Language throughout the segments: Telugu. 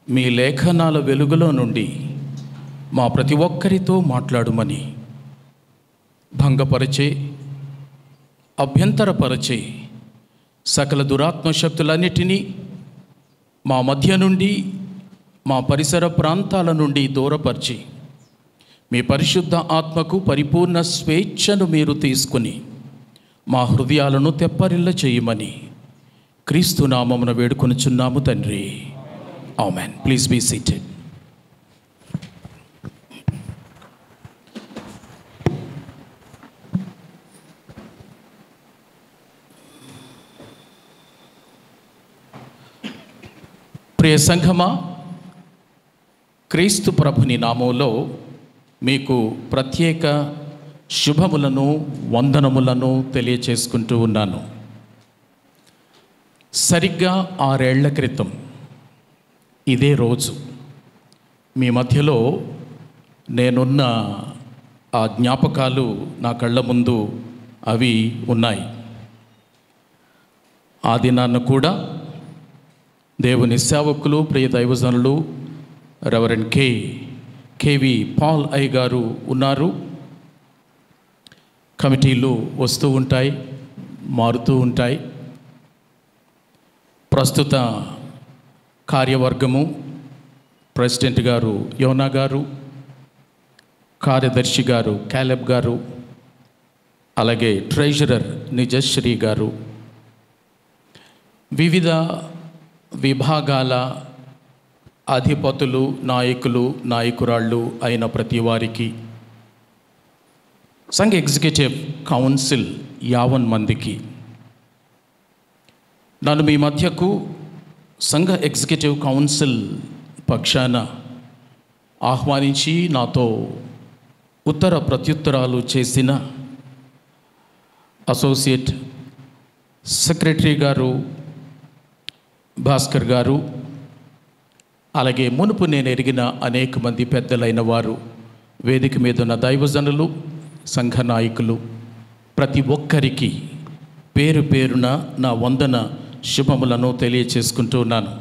మీ లేఖనాల వెలుగులో నుండి మా ప్రతి ఒక్కరితో మాట్లాడుమని, భంగపరిచే, అభ్యంతరపరిచే సకల దురాత్మ శక్తులన్నిటినీ మా మధ్య నుండి, మా పరిసర ప్రాంతాల నుండి దూరపరిచి, మీ పరిశుద్ధ ఆత్మకు పరిపూర్ణ స్వేచ్ఛను మీరు తీసుకుని మా హృదయాలను తెప్పరిల్ల చేయమని క్రీస్తు నామమున వేడుకొనుచున్నాము తండ్రి. ఆమెన్. Please be seated. ప్రియ సంఘమా, క్రీస్తు ప్రభుని నామంలో మీకు ప్రత్యేక శుభములను, వందనములను తెలియచేసుకుంటూ ఉన్నాను. సరిగ్గా 6 ఏళ్ల క్రితం ఇదే రోజు మీ మధ్యలో నేనున్న ఆ జ్ఞాపకాలు నా కళ్ళ ముందు అవి ఉన్నాయి. ఆ దినాన్న కూడా దేవుని సేవకులు, ప్రియ దైవజనులు రెవరెండ్ కేవి పాల్ అయ్య గారు ఉన్నారు. కమిటీలు వస్తూ ఉంటాయి, మారుతూ ఉంటాయి. ప్రస్తుత కార్యవర్గము ప్రెసిడెంట్ గారు యోనా గారు, కార్యదర్శి గారు క్యాలెబ్ గారు, అలాగే ట్రెజరర్ నిజశ్రీ గారు, వివిధ విభాగాల అధిపతులు, నాయకులు, నాయకురాళ్ళు అయిన ప్రతి వారికి, సంఘ ఎగ్జిక్యూటివ్ కౌన్సిల్ 50 మందికి, నన్ను మీ మధ్యకు సంఘ ఎగ్జిక్యూటివ్ కౌన్సిల్ పక్షాన ఆహ్వానించి నాతో ఉత్తర ప్రత్యుత్తరాలు చేసిన అసోసియేట్ సెక్రటరీ గారు భాస్కర్ గారు, అలాగే మునుపు నేను ఎరిగిన అనేక మంది పెద్దలైన వారు, వేదిక మీద ఉన్న దైవజనులు, సంఘ నాయకులు, ప్రతి ఒక్కరికి పేరు పేరున నా వందన శుభములను తెలియచేసుకుంటూ ఉన్నాను.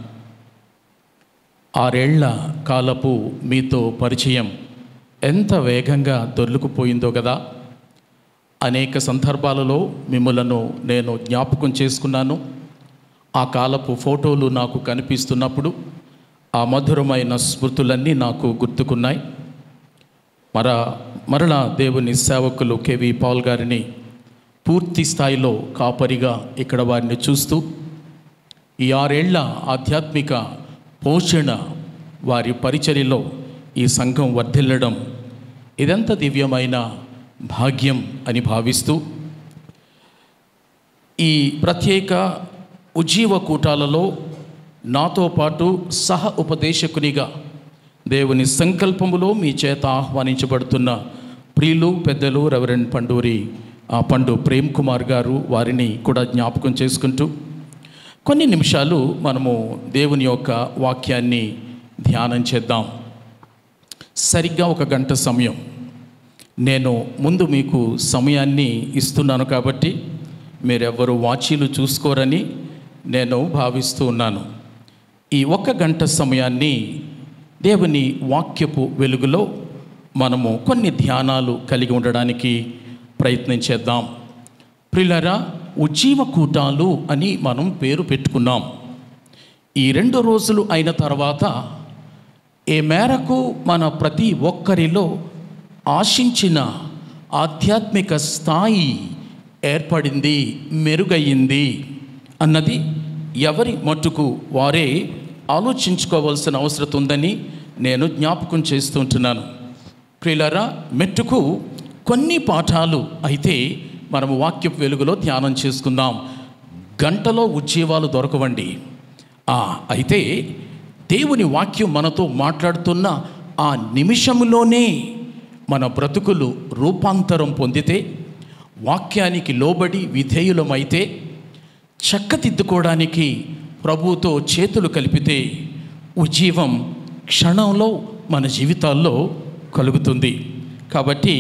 6 ఏళ్ల కాలపు మీతో పరిచయం ఎంత వేగంగా దొర్లుకుపోయిందో కదా. అనేక సందర్భాలలో మిమ్మలను నేను జ్ఞాపకం చేసుకున్నాను. ఆ కాలపు ఫోటోలు నాకు కనిపిస్తున్నప్పుడు ఆ మధురమైన స్మృతులన్నీ నాకు గుర్తుకున్నాయి. మరలా దేవుని సేవకులు కేవి పాల్ గారిని పూర్తి స్థాయిలో కాపరిగా ఇక్కడ వారిని చూస్తూ ఈ 6 ఏళ్ల ఆధ్యాత్మిక పోషణ, వారి పరిచర్యలో ఈ సంఘం వర్ధిల్లడం ఇదంత దివ్యమైన భాగ్యం అని భావిస్తూ, ఈ ప్రత్యేక ఉజ్జీవ కూటాలలో నాతో పాటు సహ ఉపదేశకునిగా దేవుని సంకల్పములో మీ చేత ఆహ్వానించబడుతున్న ప్రియులు, పెద్దలు రెవరెండ్ పండు ప్రేమ్ కుమార్ గారు, వారిని కూడా జ్ఞాపకం చేసుకుంటూ కొన్ని నిమిషాలు మనము దేవుని యొక్క వాక్యాన్ని ధ్యానం చేద్దాం. సరిగ్గా 1 గంట సమయం నేను ముందు మీకు సమయాన్ని ఇస్తున్నాను కాబట్టి మీరెవ్వరూ వాచీలు చూసుకోరని నేను భావిస్తూ ఉన్నాను. ఈ 1 గంట సమయాన్ని దేవుని వాక్యపు వెలుగులో మనము కొన్ని ధ్యానాలు కలిగి ఉండడానికి ప్రయత్నం చేద్దాం. ప్రియులారా, ఉజ్జీవ కూటాలు అని మనం పేరు పెట్టుకున్నాం. ఈ 2 రోజులు అయిన తర్వాత ఏ మేరకు మన ప్రతి ఒక్కరిలో ఆశించిన ఆధ్యాత్మిక స్థాయి ఏర్పడింది, మెరుగయ్యింది అన్నది ఎవరి మట్టుకు వారే ఆలోచించుకోవాల్సిన అవసరం ఉందని నేను జ్ఞాపకం చేస్తుంటున్నాను. ప్రియులారా, మెట్టుకు కొన్ని పాఠాలు అయితే మనము వాక్యపు వెలుగులో ధ్యానం చేసుకుందాం. గంటలో ఉజ్జీవాలు దొరకవండి. అయితే దేవుని వాక్యం మనతో మాట్లాడుతున్న ఆ నిమిషంలోనే మన బ్రతుకులు రూపాంతరం పొందితే, వాక్యానికి లోబడి విధేయులమైతే, చక్కదిద్దుకోవడానికి ప్రభువుతో చేతులు కలిపితే ఉజ్జీవం క్షణంలో మన జీవితాల్లో కలుగుతుంది. కాబట్టి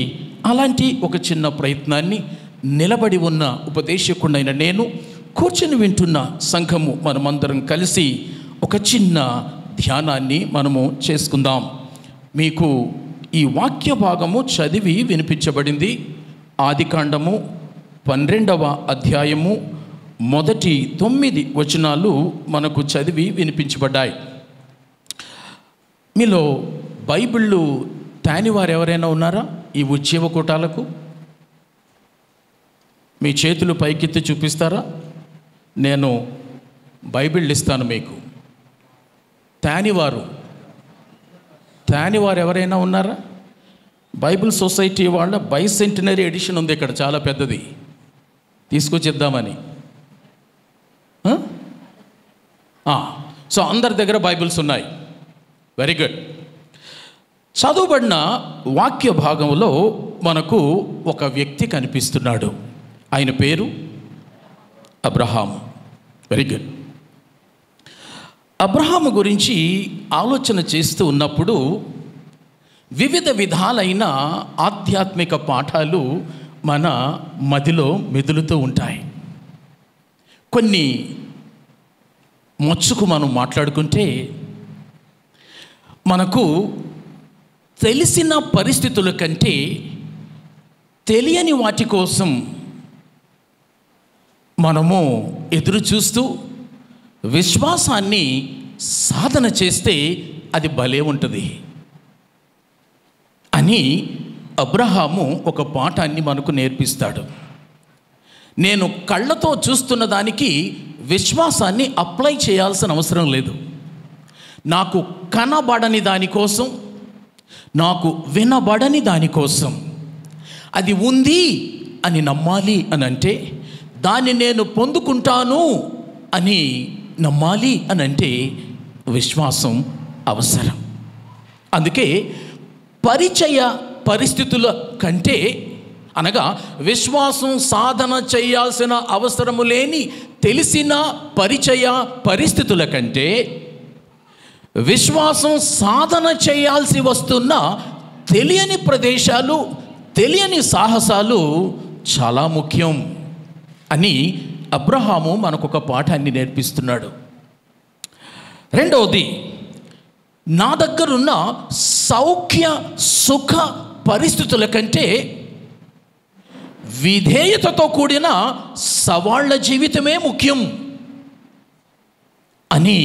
అలాంటి ఒక చిన్న ప్రయత్నాన్ని నిలబడి ఉన్న ఉపదేశకుడైన నేను, కూర్చొని వింటున్న సంఘము, మనమందరం కలిసి ఒక చిన్న ధ్యానాన్ని మనము చేసుకుందాం. మీకు ఈ వాక్య భాగము చదివి వినిపించబడింది. ఆదికాండము 12వ అధ్యాయము మొదటి 9 వచనాలు మనకు చదివి వినిపించబడ్డాయి. మీలో బైబిళ్ళు తానివారు ఎవరైనా ఉన్నారా? ఈ ఉజ్జీవ కూటాలకు మీ చేతులు పైకెత్తి చూపిస్తారా? నేను బైబిల్ ఇస్తాను మీకు. తానివారు ఎవరైనా ఉన్నారా? బైబిల్ సొసైటీ వాళ్ళ బైసెంటినరీ ఎడిషన్ ఉంది ఇక్కడ, చాలా పెద్దది, తీసుకొచ్చిద్దామని. సో అందరి దగ్గర బైబిల్స్ ఉన్నాయి. Very good. చదువుబడిన వాక్య భాగంలో మనకు ఒక వ్యక్తి కనిపిస్తున్నాడు. ఆయన పేరు అబ్రహాము. Very good. అబ్రహాము గురించి ఆలోచన చేస్తూ ఉన్నప్పుడు వివిధ విధాలైన ఆధ్యాత్మిక పాఠాలు మన మదిలో మెదులుతూ ఉంటాయి. కొన్ని మచ్చుకు మనం మాట్లాడుకుంటే, మనకు తెలిసిన పరిస్థితుల కంటే తెలియని వాటి కోసం మనము ఎదురు చూస్తూ విశ్వాసాన్ని సాధన చేస్తే అది భలే ఉంటుంది అని అబ్రహాము ఒక పాఠాన్ని మనకు నేర్పిస్తాడు. నేను కళ్ళతో చూస్తున్న దానికి విశ్వాసాన్ని అప్లై చేయాల్సిన అవసరం లేదు. నాకు కనబడని దానికోసం, నాకు వినబడని దానికోసం అది ఉంది అని నమ్మాలి అని అంటే, దాన్ని నేను పొందుకుంటాను అని నమ్మాలి అని అంటే విశ్వాసం అవసరం. అందుకే పరిచయ పరిస్థితుల కంటే, అనగా విశ్వాసం సాధన చేయాల్సిన అవసరము లేని తెలిసిన పరిచయ పరిస్థితుల కంటే విశ్వాసం సాధన చేయాల్సి వస్తున్న తెలియని ప్రదేశాలు, తెలియని సాహసాలు చాలా ముఖ్యం అని అబ్రహాము మనకొక పాఠాన్ని నేర్పిస్తున్నాడు. రెండవది, నా దగ్గరున్న సౌఖ్య సుఖ పరిస్థితుల కంటే విధేయతతో కూడిన సవాళ్ల జీవితమే ముఖ్యం అని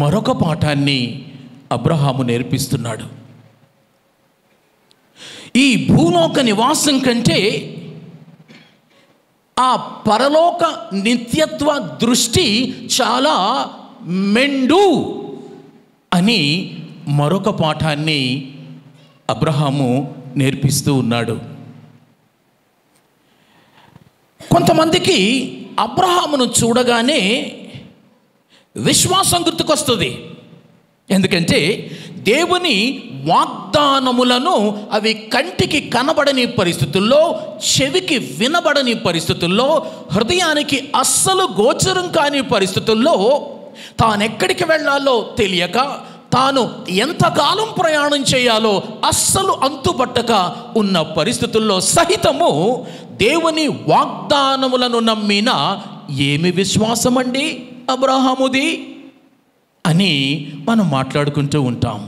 మరొక పాఠాన్ని అబ్రహాము నేర్పిస్తున్నాడు. ఈ భూలోక నివాసం కంటే ఆ పరలోక నిత్యత్వ దృష్టి చాలా మెండు అని మరొక పాఠాన్ని అబ్రహాము నేర్పిస్తూ ఉన్నాడు. కొంతమందికి అబ్రహామును చూడగానే విశ్వాసం గుర్తుకొస్తుంది. ఎందుకంటే దేవుని వాగ్దానములను అవి కంటికి కనబడని పరిస్థితుల్లో, చెవికి వినబడని పరిస్థితుల్లో, హృదయానికి అస్సలు గోచరం కాని పరిస్థితుల్లో, తానెక్కడికి వెళ్ళాలో తెలియక, తాను ఎంతకాలం ప్రయాణం చేయాలో అస్సలు అంతుబట్టక ఉన్న పరిస్థితుల్లో సహితము దేవుని వాగ్దానములను నమ్మిన ఏమి విశ్వాసం అండి అబ్రహాముది అని మనం మాట్లాడుకుంటూ ఉంటాం.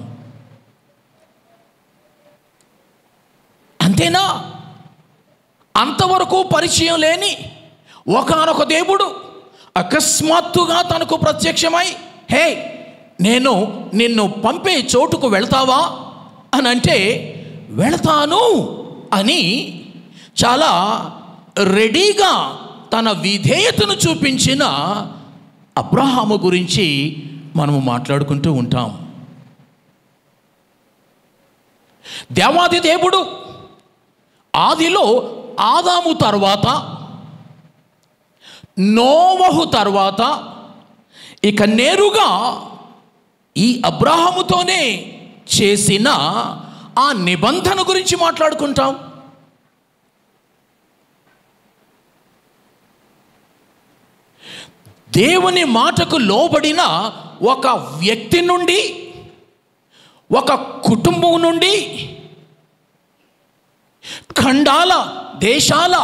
అంతేనా? అంతవరకు పరిచయం లేని ఒకానొక దేవుడు అకస్మాత్తుగా తనకు ప్రత్యక్షమై, హే, నేను నిన్ను పంపే చోటుకు వెళ్తావా అని అంటే వెళతాను అని చాలా రెడీగా తన విధేయతను చూపించిన అబ్రహాము గురించి మనము మాట్లాడుకుంటూ ఉంటాం. దేవాది దేవుడు ఆదిలో ఆదాము తర్వాత, నోవహు తర్వాత, ఇక నేరుగా ఈ అబ్రహాముతోనే చేసిన ఆ నిబంధన గురించి మాట్లాడుకుంటాం. దేవుని మాటకు లోబడిన ఒక వ్యక్తి నుండి, ఒక కుటుంబం నుండి, ఖండాల, దేశాల,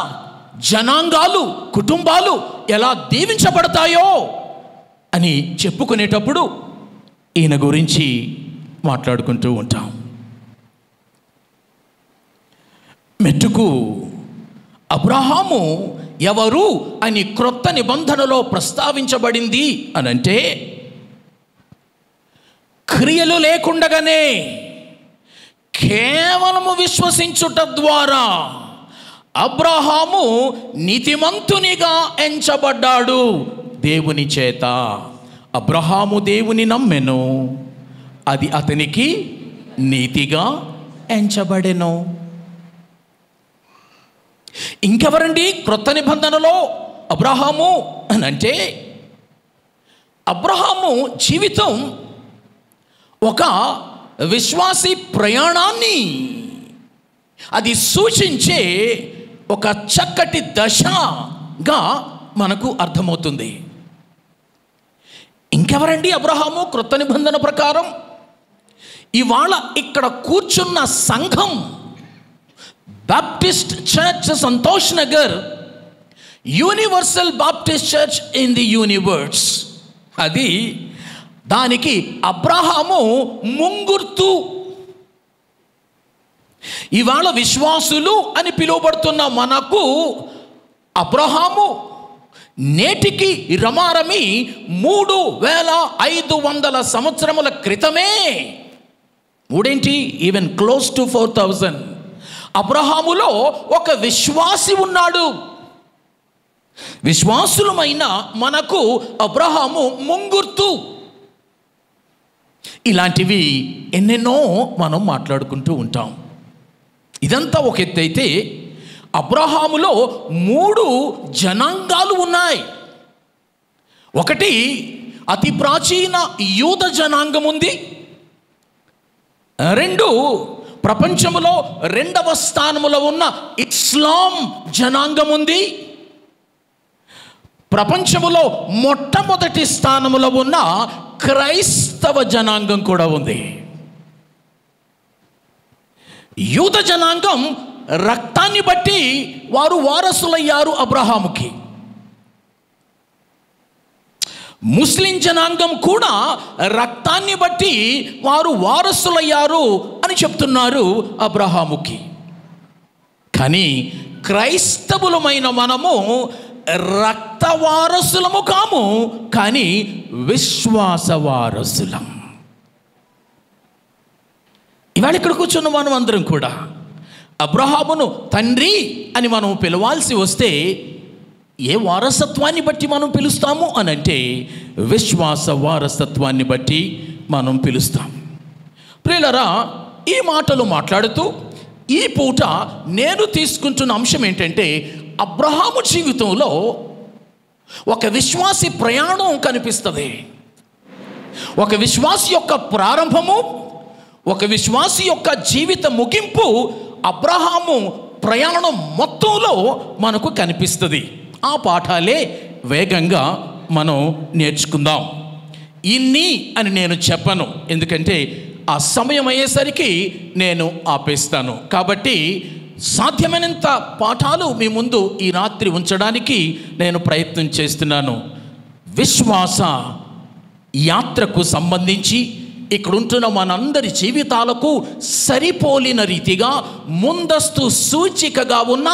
జనాంగాలు, కుటుంబాలు ఎలా దీవించబడతాయో అని చెప్పుకునేటప్పుడు ఈయన గురించి మాట్లాడుకుంటూ ఉంటాం. మెట్టుకు అబ్రహాము ఎవరు అని క్రొత్త నిబంధనలో ప్రస్తావించబడింది అనంటే, క్రియలు లేకుండగానే కేవలము విశ్వసించుట ద్వారా అబ్రహాము నీతిమంతునిగా ఎంచబడ్డాడు దేవుని చేత. అబ్రహాము దేవుని నమ్మెను, అది అతనికి నీతిగా ఎంచబడెను. ఇంకెవరండి క్రొత్త నిబంధనలో అబ్రహాము అని అంటే, అబ్రహాము జీవితం ఒక విశ్వాసి ప్రయాణాన్ని అది సూచించే ఒక చక్కటి దశగా మనకు అర్థమవుతుంది. ఇంకెవరండి అబ్రహాము క్రొత్త నిబంధన ప్రకారం? ఇవాళ ఇక్కడ కూర్చున్న సంఘం Baptist church Santosh Nagar, universal Baptist church in the universe. అది దానికి అబ్రహాము ముంగుర్తు. ఇవాళ విశ్వాసులు అని పిలువబడుతున్న మనకు అబ్రహాము నేటికి రమారమి 3500 సంవత్సరముల క్రితమే, మూడేంటి ఈవెన్ క్లోజ్ టు 4000 అబ్రహాములో ఒక విశ్వాసి ఉన్నాడు. విశ్వాసులమైన మనకు అబ్రహాము ముంగుర్తు. ఇలాంటివి ఎన్నెన్నో మనం మాట్లాడుకుంటూ ఉంటాం. ఇదంతా ఒక ఎత్తు అయితే, అబ్రహాములో 3 జనాంగాలు ఉన్నాయి. ఒకటి అతి ప్రాచీన యూద జనాంగం ఉంది. 2 ప్రపంచంలో 2వ స్థానంలో ఉన్న ఇస్లాం జనాంగం ఉంది. ప్రపంచంలో మొట్టమొదటి స్థానంలో ఉన్న క్రైస్తవ జనాంగం కూడా ఉంది. యూద జనాంగం రక్తాన్ని బట్టి వారు వారసులయ్యారు అబ్రహాముకి. ముస్లిం జనాంగం కూడా రక్తాన్ని బట్టి వారు వారసులయ్యారు అని చెప్తున్నారు అబ్రహాముకి. కానీ క్రైస్తవులమైన మనము రక్త వారసులము కాము, కానీ విశ్వాస వారసులం. ఇవాళ ఇక్కడ కూర్చున్న మనం అందరం కూడా అబ్రహామును తండ్రి అని మనం పిలవాల్సి వస్తే ఏ వారసత్వాన్ని బట్టి మనం పిలుస్తాము అని అంటే, విశ్వాస వారసత్వాన్ని బట్టి మనం పిలుస్తాం. ప్రియులారా, ఈ మాటలు మాట్లాడుతూ ఈ పూట నేను తీసుకుంటున్న అంశం ఏంటంటే, అబ్రహాము జీవితంలో ఒక విశ్వాసి ప్రయాణం కనిపిస్తుంది. ఒక విశ్వాసి యొక్క ప్రారంభము, ఒక విశ్వాసి యొక్క జీవిత ముగింపు అబ్రహాము ప్రయాణం మొత్తంలో మనకు కనిపిస్తుంది. ఆ పాఠాలే వేగంగా మనం నేర్చుకుందాం. ఇన్ని అని నేను చెప్పను, ఎందుకంటే ఆ సమయం అయ్యేసరికి నేను ఆపేస్తాను. కాబట్టి సాధ్యమైనంత పాఠాలు మీ ముందు ఈ రాత్రి ఉంచడానికి నేను ప్రయత్నం చేస్తున్నాను. విశ్వాస యాత్రకు సంబంధించి ఇక్కడ ఉంటున్న మనందరి జీవితాలకు సరిపోలిన రీతిగా ముందస్తు సూచికగా ఉన్న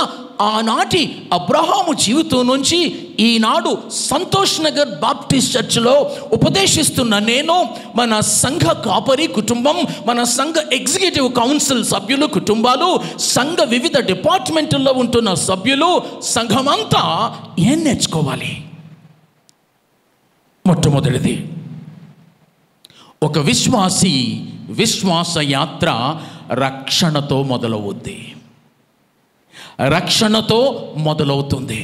ఆనాటి అబ్రహాము జీవితం నుంచి ఈనాడు సంతోష్ నగర్ బాప్టిస్ట్ చర్చ్లో ఉపదేశిస్తున్న నేను, మన సంఘ కాపరి కుటుంబం, మన సంఘ ఎగ్జిక్యూటివ్ కౌన్సిల్ సభ్యులు కుటుంబాలు, సంఘ వివిధ డిపార్ట్మెంట్ల్లో ఉంటున్న సభ్యులు, సంఘమంతా ఏం నేర్చుకోవాలి? మొట్టమొదటిది, ఒక విశ్వాసి విశ్వాస యాత్ర రక్షణతో మొదలవుద్ది. రక్షణతో మొదలవుతుంది.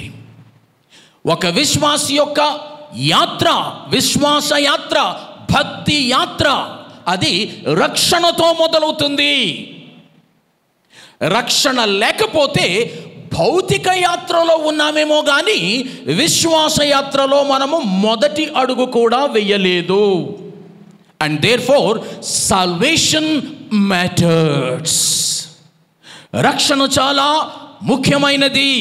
ఒక విశ్వాసి యొక్క యాత్ర, విశ్వాస యాత్ర, భక్తి యాత్ర, అది రక్షణతో మొదలవుతుంది. రక్షణ లేకపోతే భౌతిక యాత్రలో ఉన్నామేమో కానీ విశ్వాస యాత్రలో మనము మొదటి అడుగు కూడా వేయలేదు. And therefore salvation matters. రక్షణ చాలా ముఖ్యమైనది.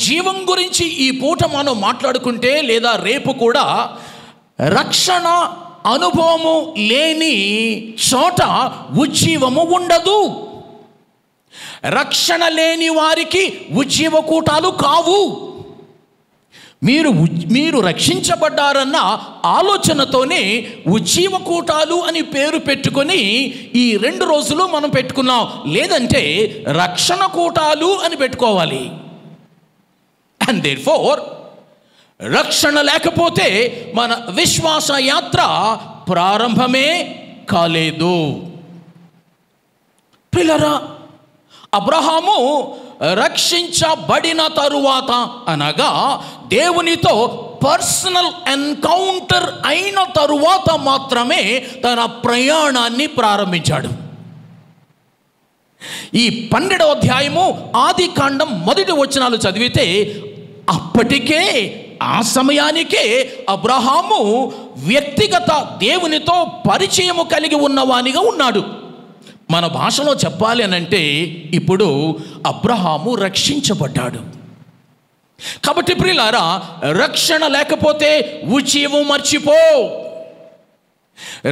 జీవం గురించి ఈ పూట మనం మాట్లాడుకుంటే, లేదా రేపు కూడా, రక్షణ అనుభవము లేని చోట ఉజ్జీవము ఉండదు. రక్షణ లేని వారికి ఉజ్జీవ కూటాలు కావు. మీరు రక్షించబడ్డారన్న ఆలోచనతోనే ఉజ్జీవ కూటాలు అని పేరు పెట్టుకొని ఈ 2 రోజులు మనం పెట్టుకున్నాం. లేదంటే రక్షణ కూటాలు అని పెట్టుకోవాలి. అండ్ దేర్ఫోర్ రక్షణ లేకపోతే మన విశ్వాస యాత్ర ప్రారంభమే కాలేదు. ప్రియులారా, అబ్రహాము రక్షించబడిన తరువాత, అనగా దేవునితో పర్సనల్ ఎన్కౌంటర్ అయిన తరువాత మాత్రమే తన ప్రయాణాన్ని ప్రారంభించాడు. ఈ 12వ అధ్యాయము ఆదికాండం 1 వచనాలు చదివితే అప్పటికే ఆ సమయానికే అబ్రహాము వ్యక్తిగత దేవునితో పరిచయము కలిగి ఉన్నవానిగా ఉన్నాడు. మన భాషలో చెప్పాలి అనంటే ఇప్పుడు అబ్రహాము రక్షించబడ్డాడు. కాబట్టి ప్రియులారా, రక్షణ లేకపోతే ఉజ్జీవం మర్చిపో.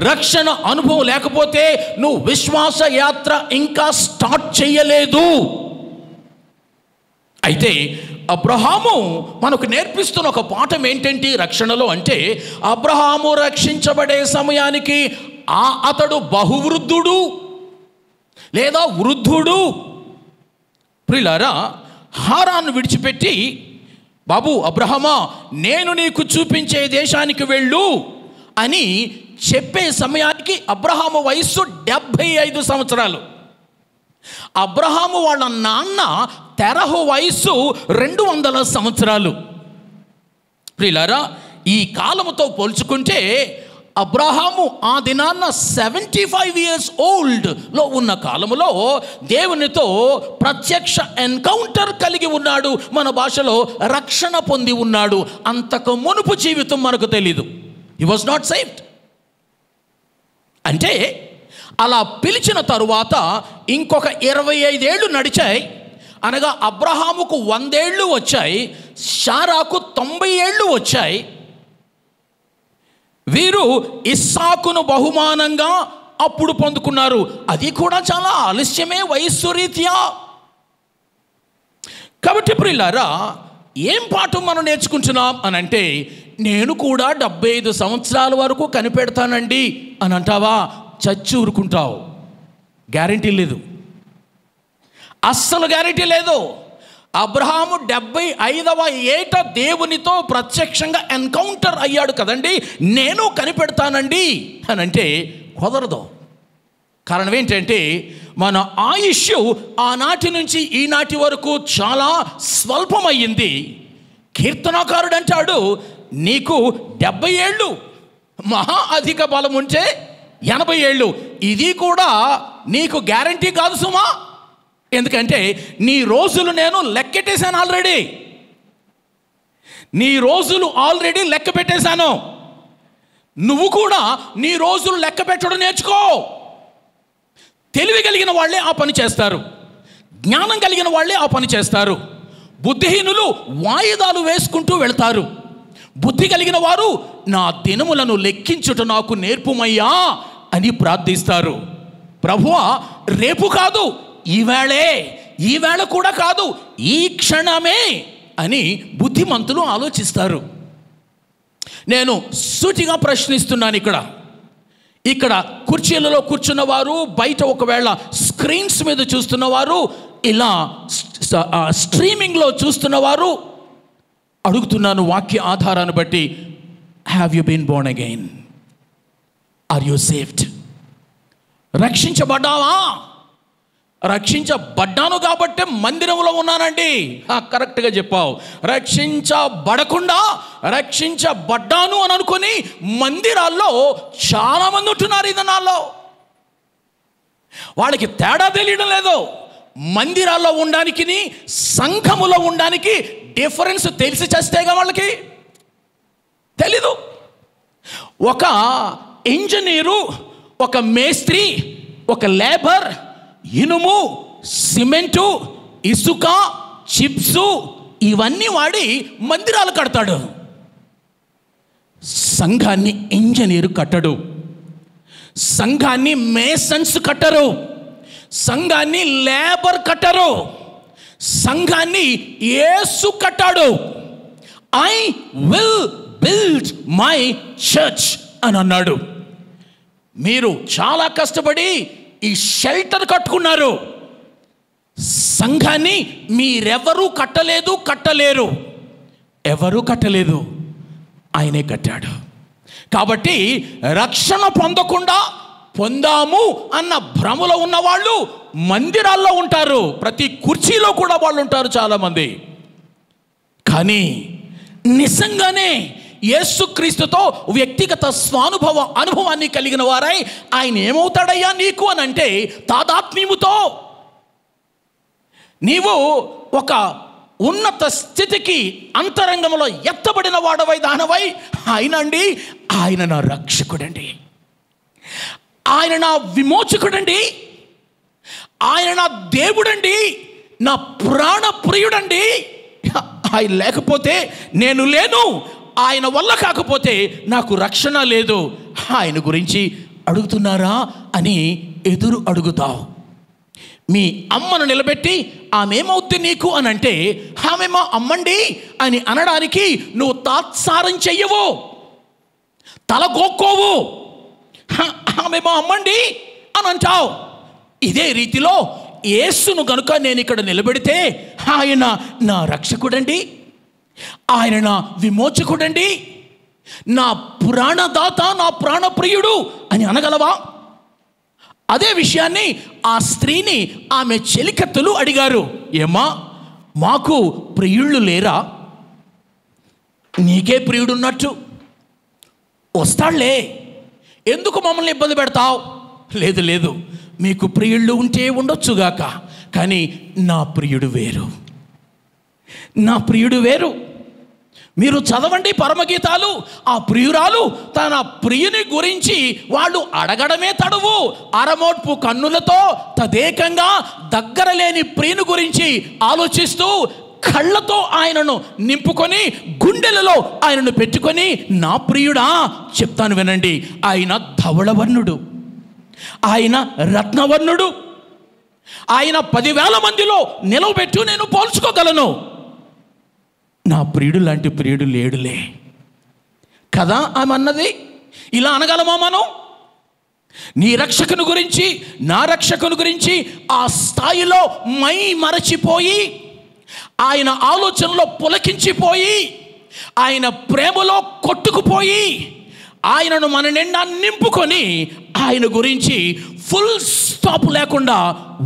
రక్షణ అనుభవం లేకపోతే నువ్వు విశ్వాస యాత్ర ఇంకా స్టార్ట్ చేయలేదు. అయితే అబ్రహాము మనకు నేర్పిస్తున్న ఒక పాఠం ఏంటంటే రక్షణలో అంటే, అబ్రహాము రక్షించబడే సమయానికి అతడు బహువృద్ధుడు లేదా వృద్ధుడు. ప్రియులారా, హారాను విడిచిపెట్టి, బాబు అబ్రహామా, నేను నీకు చూపించే దేశానికి వెళ్ళు అని చెప్పే సమయానికి అబ్రహాము వయస్సు 75 సంవత్సరాలు. అబ్రహాము వాళ్ళ నాన్న తెరహు వయస్సు 200 సంవత్సరాలు. ప్రియులారా, ఈ కాలముతో పోల్చుకుంటే అబ్రహాము ఆ దినాన్న 75 years oldలో ఉన్న కాలములో దేవునితో ప్రత్యక్ష ఎన్కౌంటర్ కలిగి ఉన్నాడు. మన భాషలో రక్షణ పొంది ఉన్నాడు. అంతకు మునుపు జీవితం మనకు తెలీదు. హి వాజ్ నాట్ సేవ్డ్. అంటే అలా పిలిచిన తరువాత ఇంకొక 25 ఏళ్ళు నడిచాయి. అనగా అబ్రహాముకు 100 ఏళ్ళు వచ్చాయి, శారాకు 90 ఏళ్ళు వచ్చాయి. వీరు ఇస్సాకును బహుమానంగా అప్పుడు పొందుకున్నారు. అది కూడా చాలా ఆలస్యమే వయస్సు రీత్యా. కాబట్టి ప్రియులారా, ఏం పాఠం మనం నేర్చుకుంటున్నాం అని అంటే, నేను కూడా 75 సంవత్సరాల వరకు కనిపెడతానండి అని అంటావా, చచ్చి ఊరుకుంటావు. గ్యారంటీ లేదు, అస్సలు గ్యారంటీ లేదు. అబ్రహాము 75వ ఏట దేవునితో ప్రత్యక్షంగా ఎన్కౌంటర్ అయ్యాడు కదండి, నేను కనిపెడతానండి అని అంటే కుదరదు. కారణం ఏంటంటే మన ఆయుష్ ఆనాటి నుంచి ఈనాటి వరకు చాలా స్వల్పమయ్యింది. కీర్తనాకారుడు అంటాడు, నీకు 70 ఏళ్ళు, మహా అధిక బలం ఉంటే 80 ఏళ్ళు. ఇది కూడా నీకు గ్యారంటీ కాదు సుమా. ఎందుకంటే నీ రోజులు నేను లెక్కెట్టేశాను ఆల్రెడీ. నీ రోజులు ఆల్రెడీ లెక్క పెట్టేశాను. నువ్వు కూడా నీ రోజులు లెక్క పెట్టడం నేర్చుకో. తెలివి కలిగిన వాళ్ళే ఆ పని చేస్తారు, జ్ఞానం కలిగిన వాళ్ళే ఆ పని చేస్తారు. బుద్ధిహీనులు వాయిదాలు వేసుకుంటూ వెళ్తారు. బుద్ధి కలిగిన వారు నా దినములను లెక్కించుట నాకు నేర్పుమయ్యా అని ప్రార్థిస్తారు. ప్రభువా, రేపు కాదు, ఈవేళ కూడా కాదు, ఈ క్షణమే అని బుద్ధిమంతులు ఆలోచిస్తారు. నేను సూటిగా ప్రశ్నిస్తున్నాను. ఇక్కడ కుర్చీలలో కూర్చున్నవారు, బయట ఒకవేళ స్క్రీన్స్ మీద చూస్తున్నవారు, ఇలా స్ట్రీమింగ్లో చూస్తున్నవారు, అడుగుతున్నాను వాక్య ఆధారాన్ని బట్టి, have you been born again? Are you saved? రక్షించబడ్డావా? రక్షించబడ్డాను కాబట్టే మందిరంలో ఉన్నానండి. కరెక్ట్గా చెప్పావు. రక్షించబడకుండా రక్షించబడ్డాను అని అనుకుని మందిరాల్లో చాలామంది ఉంటున్నారు ఈ దినాల్లో. వాళ్ళకి తేడా తెలియడం లేదు. మందిరాల్లో ఉండడానికి సంఘములో ఉండడానికి డిఫరెన్స్ తెలిసి చేస్తేగా వాళ్ళకి తెలీదు. ఒక ఇంజనీరు, ఒక మేస్త్రి, ఒక లేబర్ ఇనుము, సిమెంటు, ఇసుక, చిప్సు ఇవన్నీ వాడి మందిరాలు కడతాడు. సంఘాన్ని ఇంజనీరు కట్టడు, సంఘాన్ని మేసన్స్ కట్టరు, సంఘాన్ని లేబర్ కట్టరు, సంఘాన్ని యేసు కట్టాడు. I will build my church అని అన్నాడు. మీరు చాలా కష్టపడి ఈ షెల్టర్ కట్టుకున్నారు. సంఘాన్ని మీరెవరూ కట్టలేరు, ఎవరూ కట్టలేదు, ఆయనే కట్టాడు. కాబట్టి రక్షణ పొందాము అన్న భ్రమలో ఉన్నవాళ్ళు మందిరాల్లో ఉంటారు, ప్రతి కుర్చీలో కూడా వాళ్ళు ఉంటారు చాలామంది. కానీ నిజంగానే యేసుక్రీస్తుతో వ్యక్తిగత అనుభవాన్ని కలిగిన వారై ఆయన ఏమవుతాడయ్యా నీకు అని అంటే, తాదాత్మ్యముతో నీవు ఒక ఉన్నత స్థితికి అంతరంగంలో ఎత్తబడిన వాడవై దానవై, ఆయన నా రక్షకుడండి, ఆయన నా విమోచకుడండి, ఆయన నా దేవుడండి, నా ప్రాణ ప్రియుడండి. ఆయన లేకపోతే నేను లేను, ఆయన వల్ల కాకపోతే నాకు రక్షణ లేదు. ఆయన గురించి అడుగుతున్నారా అని ఎదురు అడుగుతావు. మీ అమ్మను నిలబెట్టి ఆమె ఏమవుద్ది నీకు అని అంటే, ఆమె మా అమ్మండి అని అనడానికి నువ్వు తాత్సారం చెయ్యవు, తలగోక్కోవు, ఆమె మా అమ్మండి అని అంటావు. ఇదే రీతిలో యేసును గనుక నేను ఇక్కడ నిలబెడితే, ఆయన నా రక్షకుడండి, ఆయన నా విమోచకుడండి, నా ప్రాణదాత, నా ప్రాణప్రియుడు అని అనగలవా? అదే విషయాన్ని ఆ స్త్రీని ఆమె చెలికత్తెలు అడిగారు. ఏమ్మా, మాకు ప్రియుళ్ళు లేరా? నీకే ప్రియుడున్నట్టు వస్తాళ్లే, ఎందుకు మమ్మల్ని ఇబ్బంది పెడతావు? లేదు, మీకు ప్రియుళ్ళు ఉంటే ఉండొచ్చుగాక, కానీ నా ప్రియుడు వేరు. మీరు చదవండి పరమగీతాలు. ఆ ప్రియురాలు తన ప్రియుని గురించి వాళ్ళు అడగడమే తడువు, అరమోడ్పు కన్నులతో తదేకంగా దగ్గర లేని ప్రియుని గురించి ఆలోచిస్తూ కళ్ళతో ఆయనను నింపుకొని గుండెలలో ఆయనను పెట్టుకొని, నా ప్రియుడా చెప్తాను వినండి, ఆయన ధవళవర్ణుడు, ఆయన రత్నవర్ణుడు, ఆయన 10,000 మందిలో నిలవబెట్టు నేను పోల్చుకోగలను. నా ప్రియుడు లాంటి ప్రియుడు లేడులే కదా ఆమె అన్నది. ఇలా అనగలమా మనం? నీ రక్షకుని గురించి, నా రక్షకుని గురించి ఆ స్థాయిలో మై మరచిపోయి, ఆయన ఆలోచనలో పులకించిపోయి, ఆయన ప్రేమలో కొట్టుకుపోయి, ఆయనను మన నిండా నింపుకొని ఆయన గురించి ఫుల్ స్టాప్ లేకుండా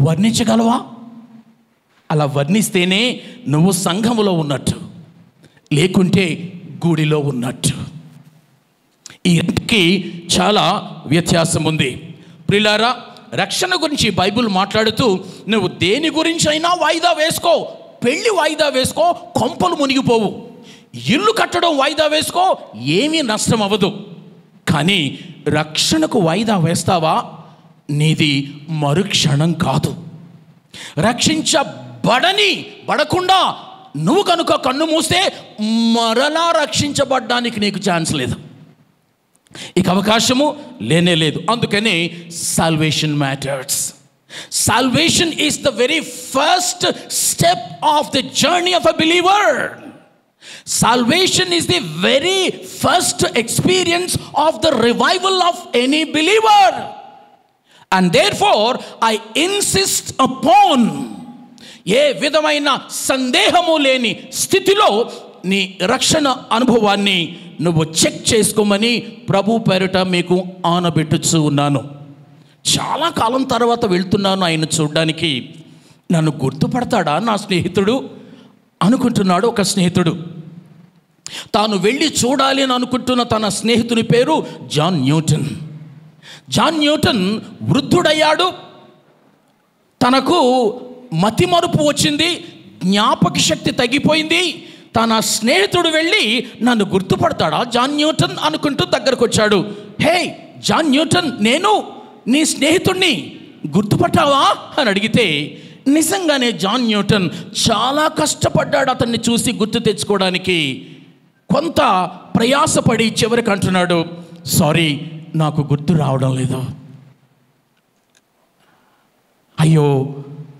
వర్ణించగలవా? అలా వర్ణిస్తేనే నువ్వు సంఘములో ఉన్నట్టు, లేకుంటే గుడిలో ఉన్నట్టు. ఈ రెండుకి చాలా వ్యత్యాసం ఉంది. ప్రియులారా, రక్షణ గురించి బైబిల్ మాట్లాడుతూ నువ్వు దేని గురించి అయినా వాయిదా వేసుకో, పెళ్ళి వాయిదా వేసుకో, కొంపలు మునిగిపోవు, ఇల్లు కట్టడం వాయిదా వేసుకో, ఏమీ నష్టం అవ్వదు. కానీ రక్షణకు వాయిదా వేస్తావా, నీది మరుక్షణం కాదు. బడకుండా నువ్వు కనుక కన్ను మూస్తే మరలా రక్షించబడ్డానికి నీకు ఛాన్స్ లేదు, ఇక అవకాశము లేనే లేదు. అందుకని salvation matters. Salvation is the very first step of the journey of a believer. Salvation is the very first experience of the revival of any believer. And therefore, I insist upon, ఏ విధమైన సందేహము లేని స్థితిలో నీ రక్షణ అనుభవాన్ని నువ్వు చెక్ చేసుకోమని ప్రభు పేరిట మీకు ఆనబెట్టుచూ ఉన్నాను. చాలా కాలం తర్వాత వెళ్తున్నాను ఆయన చూడడానికి, నన్ను గుర్తుపడతాడా నా స్నేహితుడు అనుకుంటున్నాడు ఒక స్నేహితుడు. తాను వెళ్ళి చూడాలి అని అనుకుంటున్న తన స్నేహితుని పేరు జాన్ న్యూటన్. జాన్ న్యూటన్ వృద్ధుడయ్యాడు, తనకు మతిమరుపు వచ్చింది, జ్ఞాపక శక్తి తగ్గిపోయింది. తన స్నేహితుడు వెళ్ళి నన్ను గుర్తుపడతాడా జాన్ న్యూటన్ అనుకుంటూ దగ్గరకు వచ్చాడు. హే జాన్ న్యూటన్, నేను నీ స్నేహితుడిని, గుర్తుపట్టావా అని అడిగితే, నిజంగానే జాన్ న్యూటన్ చాలా కష్టపడ్డాడు అతన్ని చూసి గుర్తు తెచ్చుకోవడానికి. కొంత ప్రయాసపడి చివరికి అంటున్నాడు, సారీ, నాకు గుర్తు రావడం లేదు. అయ్యో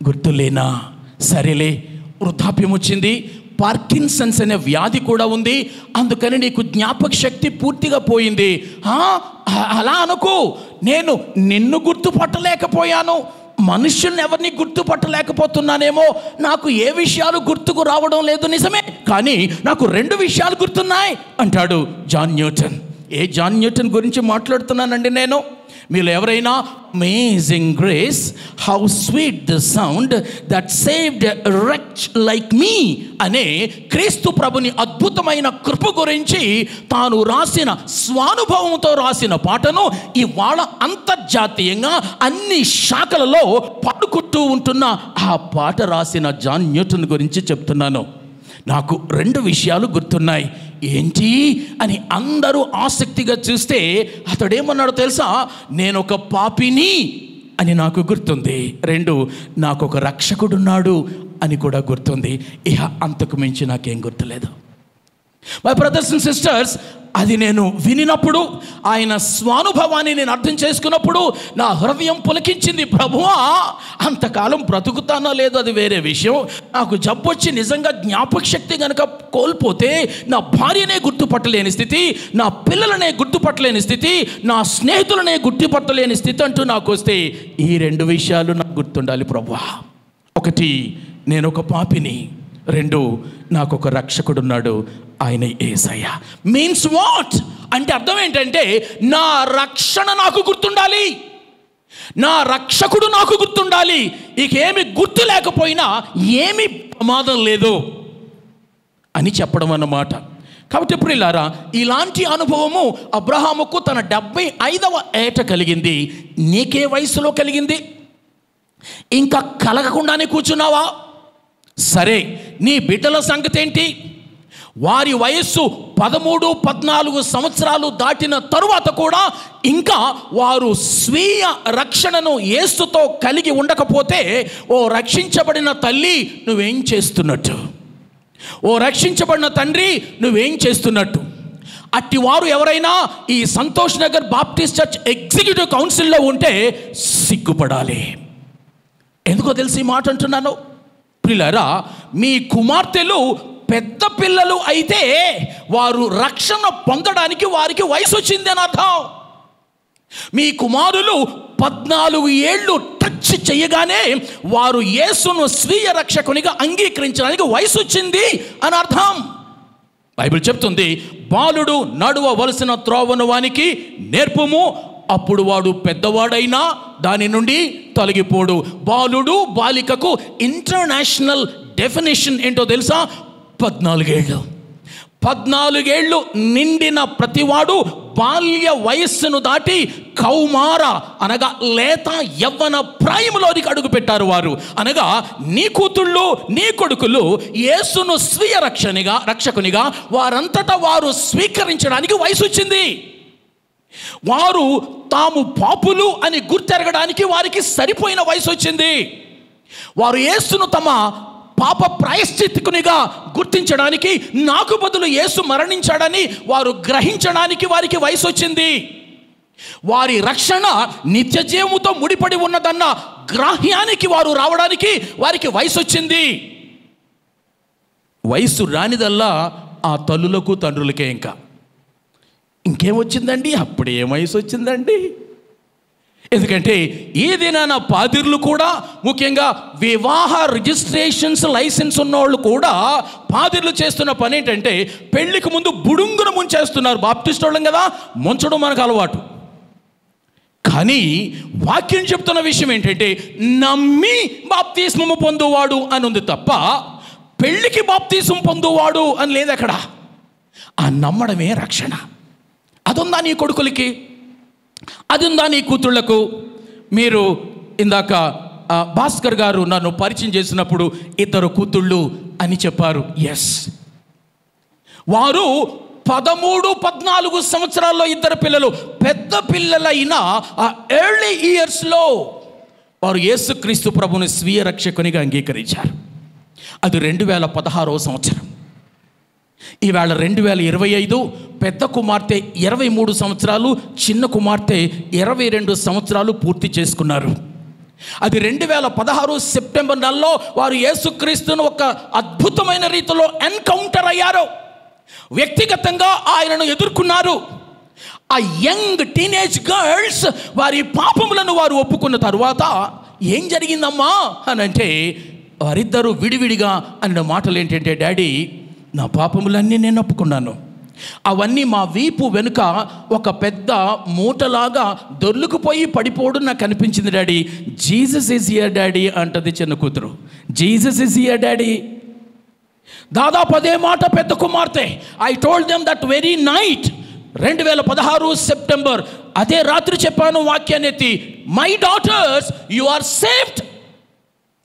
గుర్తులేనా, సరేలే, వృద్ధాప్యం వచ్చింది, పార్కిన్సన్స్ అనే వ్యాధి కూడా ఉంది, అందుకని నీకు జ్ఞాపక శక్తి పూర్తిగా పోయింది. అలా అనుకో, నేను నిన్ను గుర్తుపట్టలేకపోయాను, మనుషుల్ని ఎవరిని గుర్తుపట్టలేకపోతున్నానేమో, నాకు ఏ విషయాలు గుర్తుకు రావడం లేదు నిజమే, కానీ నాకు 2 విషయాలు గుర్తున్నాయి అంటాడు జాన్ న్యూటన్. ఏ జాన్ న్యూటన్ గురించి మాట్లాడుతున్నానండి నేను? మీలో ఎవరైనా amazing grace, how sweet the sound that saved a wretch like me అనే క్రీస్తు ప్రభుని అద్భుతమైన కృప గురించి తాను రాసిన స్వానుభవంతో రాసిన పాటను ఇవాళ అంతర్జాతీయంగా అన్ని శాఖలలో పాడుకుంటూ ఉంటున్న ఆ పాట రాసిన జాన్ న్యూటన్ గురించి చెప్తున్నాను. నాకు 2 విషయాలు గుర్తున్నాయి. ఏంటి అని అందరూ ఆసక్తిగా చూస్తే అతడేమన్నాడో తెలుసా? నేను ఒక పాపిని అని నాకు గుర్తుంది. 2, నాకు ఒక రక్షకుడున్నాడు అని కూడా గుర్తుంది. ఇహ అంతకు మించి నాకేం గుర్తులేదు. మై బ్రదర్స్ అండ్ సిస్టర్స్, అది నేను వినినప్పుడు, ఆయన స్వానుభవాన్ని నేను అర్థం చేసుకున్నప్పుడు నా హృదయం పులకించింది. ప్రభువా, అంతకాలం బ్రతుకుతానో లేదో అది వేరే విషయం, నాకు జబ్బు వచ్చి నిజంగా జ్ఞాపక శక్తి కనుక కోల్పోతే నా భార్యనే గుర్తుపట్టలేని స్థితి, నా పిల్లలనే గుర్తుపట్టలేని స్థితి, నా స్నేహితులనే గుర్తుపట్టలేని స్థితి అంటూ నాకు వస్తే ఈ 2 విషయాలు నాకు గుర్తుండాలి ప్రభువా. 1, నేను ఒక పాపిని. 2, నాకు ఒక రక్షకుడున్నాడు, ఆయన యేసయ్య. మీన్స్ వాట్ అంటే అర్థం ఏంటంటే, నా రక్షణ నాకు గుర్తుండాలి, నా రక్షకుడు నాకు గుర్తుండాలి. ఇకేమి గుర్తు లేకపోయినా ఏమి ప్రమాదం లేదు అని చెప్పడం అన్నమాట. కాబట్టి ప్రియులారా, ఇలాంటి అనుభవము అబ్రహాముకు తన 75వ ఏట కలిగింది. నీకే వయసులో కలిగింది? ఇంకా కలగకుండానే కూర్చున్నావా? సరే, నీ బిడ్డల సంగతి ఏంటి? వారి వయస్సు 13, 14 సంవత్సరాలు దాటిన తరువాత కూడా ఇంకా వారు స్వీయ రక్షణను యేసుతో కలిగి ఉండకపోతే, ఓ రక్షించబడిన తల్లి నువ్వేం చేస్తున్నట్టు? ఓ రక్షించబడిన తండ్రి నువ్వేం చేస్తున్నట్టు? అట్టి వారు ఎవరైనా ఈ Santosh Nagar Baptist church executive కౌన్సిల్లో ఉంటే సిగ్గుపడాలి. ఎందుకో తెలిసి మాట అంటున్నాను ప్రియులారా, మీ కుమార్తెలు పెద్ద పిల్లలు అయితే వారు రక్షణ పొందడానికి వారికి వయసు వచ్చింది అని అర్థం. మీ కుమారులు 14 ఏళ్ళు టచ్ చేయగానే వారు యేసును స్వీయ రక్షకునిగా అంగీకరించడానికి వయసు వచ్చింది అని అర్థం. బైబిల్ చెప్తుంది, బాలుడు నడువవలసిన త్రోవను వానికి నేర్పుము, అప్పుడు వాడు పెద్దవాడైనా దాని నుండి తొలగిపోడు. బాలుడు బాలికకు ఇంటర్నేషనల్ డెఫినేషన్ ఏంటో తెలుసా? 14 ఏళ్ళు. 14 ఏళ్ళు నిండిన ప్రతివాడు బాల్య వయస్సును దాటి కౌమార అనగా లేత యవ్వన ప్రాయములోనికి అడుగు పెట్టారు వారు. అనగా నీ కూతుళ్ళు, నీ కొడుకులు యేసును స్వీయ రక్షకునిగా వారంతటా వారు స్వీకరించడానికి వయసు వచ్చింది. వారు తాము పాపులు అని గుర్తెరగడానికి వారికి సరిపోయిన వయసు వచ్చింది. వారు యేసును తమ పాప ప్రాయశ్చిత్తునిగా గుర్తించడానికి, నాకు బదులు యేసు మరణించాడని వారు గ్రహించడానికి వారికి వయసు వచ్చింది. వారి రక్షణ నిత్య జీవముతో ముడిపడి ఉన్నదన్న గ్రాహ్యానికి వారు రావడానికి వారికి వయసు వచ్చింది. వయసు రానిదల్లా ఆ తల్లులకు తండ్రులకే. ఇంకేమొచ్చిందండి? అప్పుడు ఏం వయసు వచ్చిందండి? ఎందుకంటే ఈ దినాన పాదిర్లు కూడా, ముఖ్యంగా వివాహ రిజిస్ట్రేషన్స్ లైసెన్స్ ఉన్నోళ్ళు కూడా పాదిర్లు చేస్తున్న పని ఏంటంటే, పెళ్లికి ముందు బుడుంగును ముంచేస్తున్నారు. బాప్టిస్ట్ వాళ్ళం కదా, ముంచడం మనకు అలవాటు. కానీ వాక్యం చెప్తున్న విషయం ఏంటంటే, నమ్మి బాప్తిస్మము పొందువాడు అని ఉంది తప్ప పెళ్లికి బాప్తిస్మం పొందువాడు అని లేదు అక్కడ. ఆ నమ్మడమే రక్షణ. అదుందా నీ కొడుకులకి? అది ఉందా నీ కూతుళ్లకు? మీరు ఇందాక భాస్కర్ గారు నన్ను పరిచయం చేసినప్పుడు 2 కూతుళ్ళు అని చెప్పారు. ఎస్, వారు 13, 14 సంవత్సరాల్లో 2 పిల్లలు. పెద్ద పిల్లలైన ఆ ఎర్లీ ఇయర్స్లో వారు యేసుక్రీస్తు ప్రభుని స్వీయ రక్షకునిగా అంగీకరించారు. అది 2016వ సంవత్సరం. ఈవేళ 2025 పెద్ద కుమార్తె 23 సంవత్సరాలు, చిన్న కుమార్తె 22 సంవత్సరాలు పూర్తి చేసుకున్నారు. అది 2016 సెప్టెంబర్ నెలలో వారు యేసుక్రీస్తును ఒక అద్భుతమైన రీతిలో ఎన్కౌంటర్ అయ్యారు. వ్యక్తిగతంగా ఆయనను ఎదుర్కొన్నారు. ఆ యంగ్ టీనేజ్ గర్ల్స్ వారి పాపములను వారు ఒప్పుకున్న తరువాత ఏం జరిగిందమ్మా అని అంటే, వారిద్దరూ విడివిడిగా అన్న మాటలు ఏంటంటే, డాడీ నా పాపములన్నీ నేను ఒప్పుకున్నాను, అవన్నీ మా వీపు వెనుక ఒక పెద్ద మూటలాగా దొర్లుకుపోయి పడిపోవడం నాకు అనిపించింది daddy. Jesus is here daddy అంటది చిన్న కూతురు. Jesus is here daddy. దాదాపు అదే మాట పెద్ద కుమార్తె. I told them that very night, 2016 September, అదే రాత్రి చెప్పాను వాక్యాన్ని ఎత్తి, my daughters you are saved,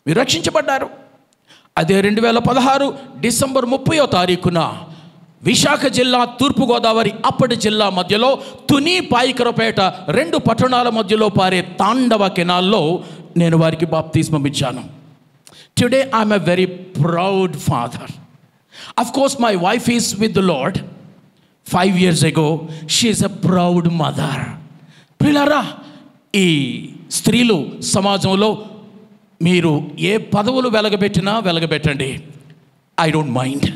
మీరు రక్షించబడ్డారు. అదే 2016 డిసెంబర్ 30వ తారీఖున విశాఖ జిల్లా, తూర్పుగోదావరి అప్పటి జిల్లా మధ్యలో తుని, పాయికరపేట 2 పట్టణాల మధ్యలో పారే తాండవ కెనాల్లో నేను వారికి బాప్తిస్మం ఇచ్చాను. Today I'm a very proud father. Of course my wife is with the lord. 5 years ago she is a proud mother. ప్రియులారా, ఈ స్త్రీలు సమాజంలో మీరు ఏ పదవులు వెలగబెట్టండి, ఐ డోంట్ మైండ్.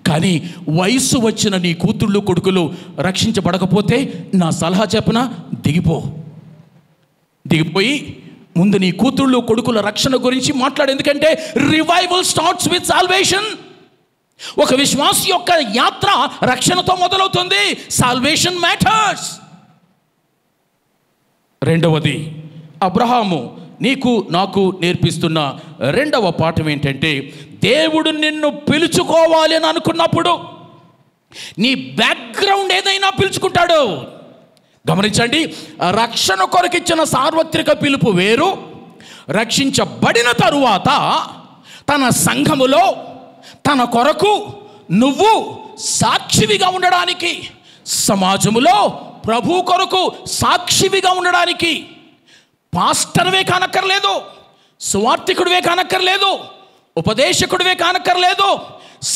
కానీ వయసు వచ్చిన నీ కూతుళ్ళు కొడుకులు రక్షించబడకపోతే నా సలహా చెప్పనా, దిగిపోయి ముందు నీ కూతుళ్ళు కొడుకుల రక్షణ గురించి మాట్లాడు. ఎందుకంటే రివైవల్ స్టార్ట్స్ విత్ సాల్వేషన్. ఒక విశ్వాసి యొక్క యాత్ర రక్షణతో మొదలవుతుంది. Salvation matters. రెండవది, అబ్రహాము నీకు నాకు నేర్పిస్తున్న రెండవ పాఠం ఏంటంటే, దేవుడు నిన్ను పిలుచుకోవాలి అని అనుకున్నప్పుడు నీ బ్యాక్గ్రౌండ్ ఏదైనా పిలుచుకుంటాడు. గమనించండి, రక్షణ కొరకిచ్చిన సార్వత్రిక పిలుపు వేరు. రక్షించబడిన తరువాత తన సంఘములో తన కొరకు నువ్వు సాక్షివిగా ఉండడానికి, సమాజములో ప్రభు కొరకు సాక్షివిగా ఉండడానికి పాస్టర్వే కానక్కర్లేదు, సువార్థికుడివే కానక్కర్లేదు, ఉపదేశకుడివే కానక్కర్లేదు,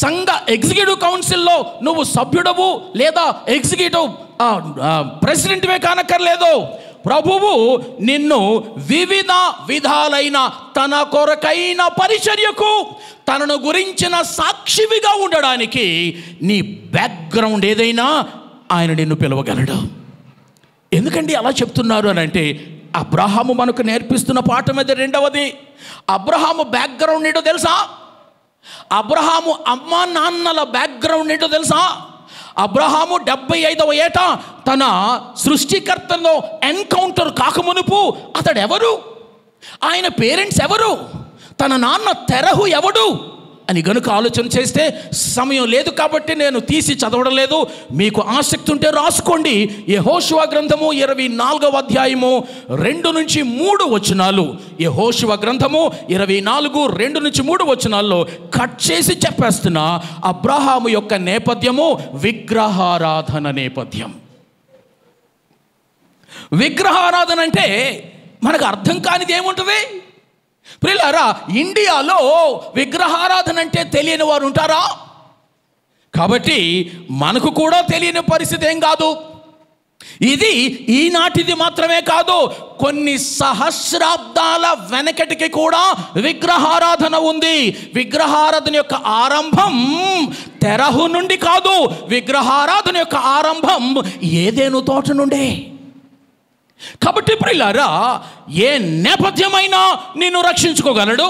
సంఘ ఎగ్జిక్యూటివ్ కౌన్సిల్లో నువ్వు సభ్యుడవు లేదా ఎగ్జిక్యూటివ్ ప్రెసిడెంట్వే కానక్కర్లేదు. ప్రభువు నిన్ను వివిధ విధాలైన తన కొరకైన పరిచర్యకు, తనను గురించిన సాక్షివిగా ఉండడానికి నీ బ్యాక్గ్రౌండ్ ఏదైనా ఆయన నిన్ను పిలవగలడు. ఎందుకండి అలా చెప్తున్నారు అని అంటే, అబ్రహాము మనకు నేర్పిస్తున్న పాఠం అది. రెండవది, అబ్రహాము బ్యాక్గ్రౌండ్ ఏంటో తెలుసా? అబ్రహాము అమ్మా నాన్నల బ్యాక్గ్రౌండ్ ఏంటో తెలుసా? అబ్రహాము 75వ ఏట తన సృష్టికర్తలో ఎన్కౌంటర్ కాకమునుపు అతడు ఎవరు, ఆయన పేరెంట్స్ ఎవరు, తన నాన్న తెరహు ఎవడు అని గనుక ఆలోచన చేస్తే, సమయం లేదు కాబట్టి నేను తీసి చదవడం లేదు. మీకు ఆసక్తి ఉంటే రాసుకోండి. యెహోషువ గ్రంథము 24వ అధ్యాయము 2 నుంచి 3 వచనాలు. యెహోషువ గ్రంథము 24 2 నుంచి 3 వచనాల్లో కట్ చేసి చెప్పేస్తున్నా. అబ్రహాము యొక్క నేపథ్యము విగ్రహారాధన నేపథ్యం. విగ్రహారాధన అంటే మనకు అర్థం కానిది ఏముంటుంది? ప్రియులారా, ఇండియాలో విగ్రహారాధన అంటే తెలియని వారు ఉంటారా? కాబట్టి మనకు కూడా తెలియని పరిస్థితి ఏం కాదు. ఇది ఈనాటిది మాత్రమే కాదు, కొన్ని సహస్రాబ్దాల వెనకటికి కూడా విగ్రహారాధన ఉంది. విగ్రహారాధన యొక్క ఆరంభం తెరహు నుండి కాదు, విగ్రహారాధన యొక్క ఆరంభం ఏదెను తోట నుండే. కాబట్టి ప్రియులారా, ఏ నేపథ్యమైనా నిన్ను రక్షించుకోగలడు,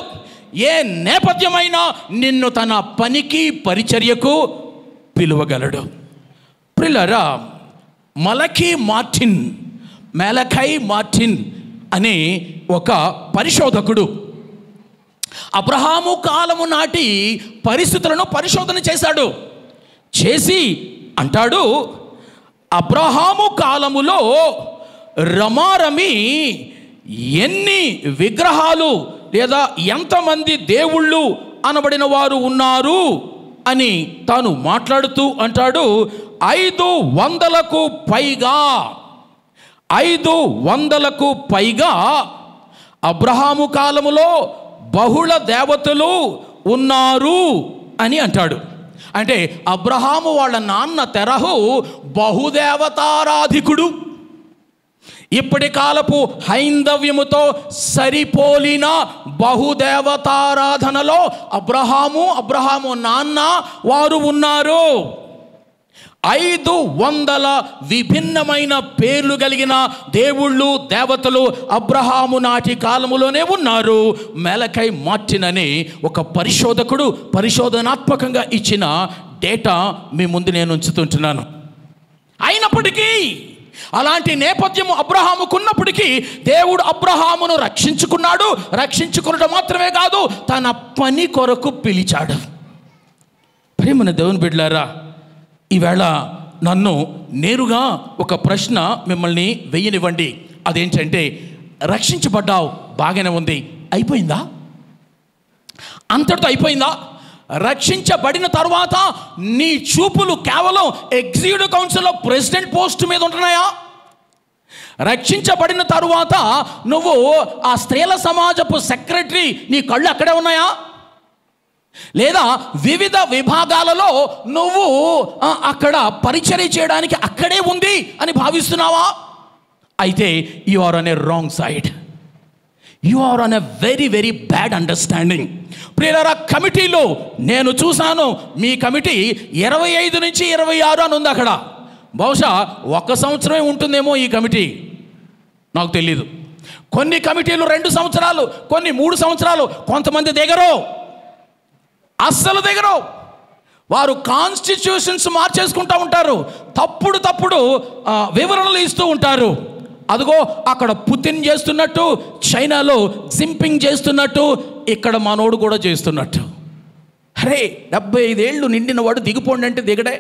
ఏ నేపథ్యమైనా నిన్ను తన పనికి పరిచర్యకు పిలువగలడు. ప్రియులారా, మెలకై మార్టిన్ అనే ఒక పరిశోధకుడు అబ్రహాము కాలము నాటి పరిస్థితులను పరిశోధన చేసి అంటాడు, అబ్రహాము కాలములో రమారమి ఎన్ని విగ్రహాలు లేదా ఎంతమంది దేవుళ్ళు అనబడిన వారు ఉన్నారు అని తాను మాట్లాడుతూ అంటాడు, 500కు పైగా అబ్రహాము కాలములో బహుళ దేవతలు ఉన్నారు అని అంటాడు. అంటే అబ్రహాము వాళ్ళ నాన్న తెరహు బహుదేవతారాధికుడు. ఇప్పటి కాలపు హైందవ్యముతో సరిపోలిన బహుదేవతారాధనలో అబ్రహాము నాన్న వారు ఉన్నారు. 500 విభిన్నమైన పేర్లు కలిగిన దేవుళ్ళు దేవతలు అబ్రహాము నాటి కాలములోనే ఉన్నారు. మెలకై మార్టిన్ అనే ఒక పరిశోధకుడు పరిశోధనాత్మకంగా ఇచ్చిన డేటా మీ ముందు నేను ఉంచుతుంటున్నాను. అయినప్పటికీ అలాంటి నేపథ్యము అబ్రహాముకున్నప్పటికీ దేవుడు అబ్రహామును రక్షించుకున్నాడు. రక్షించుకున్నట్టు మాత్రమే కాదు, తన పని కొరకు పిలిచాడు. ప్రియమైన దేవుని బిడ్డలారా, ఈవేళ నన్ను నేరుగా ఒక ప్రశ్న మిమ్మల్ని వెయ్యనివ్వండి. అదేంటంటే, రక్షించబడ్డావు, బాగానే ఉంది, అయిపోయిందా? అంతటితో అయిపోయిందా? రక్షించబడిన తర్వాత నీ చూపులు కేవలం ఎగ్జిక్యూటివ్ కౌన్సిల్లో ప్రెసిడెంట్ పోస్ట్ మీద ఉంటున్నాయా? రక్షించబడిన తరువాత నువ్వు ఆ స్త్రీల సమాజపు సెక్రటరీ, నీ కళ్ళు అక్కడే ఉన్నాయా? లేదా వివిధ విభాగాలలో నువ్వు అక్కడ పరిచర్య చేయడానికి అక్కడే ఉంది అని భావిస్తున్నావా? అయితే you are on a wrong side. You are on a very very bad understanding. ప్రియరా, కమిటీలో నేను చూశాను, మీ కమిటీ 25 నుంచి 26 అని ఉంది అక్కడ. బహుశా 1 సంవత్సరమే ఉంటుందేమో ఈ కమిటీ, నాకు తెలీదు. కొన్ని కమిటీలు 2 సంవత్సరాలు, కొన్ని 3 సంవత్సరాలు, కొంతమంది దిగరు, అస్సలు దిగరు. వారు కాన్స్టిట్యూషన్స్ మార్చేసుకుంటూ ఉంటారు, తప్పుడు వివరణలు ఇస్తూ ఉంటారు. అదిగో అక్కడ పుతిన్ చేస్తున్నట్టు, చైనాలో జింపింగ్ చేస్తున్నట్టు, ఇక్కడ మనోడు కూడా చేస్తున్నట్టు. అరే 75 ఏళ్ళు నిండిన వాడు దిగిపోండి అంటే దిగడే.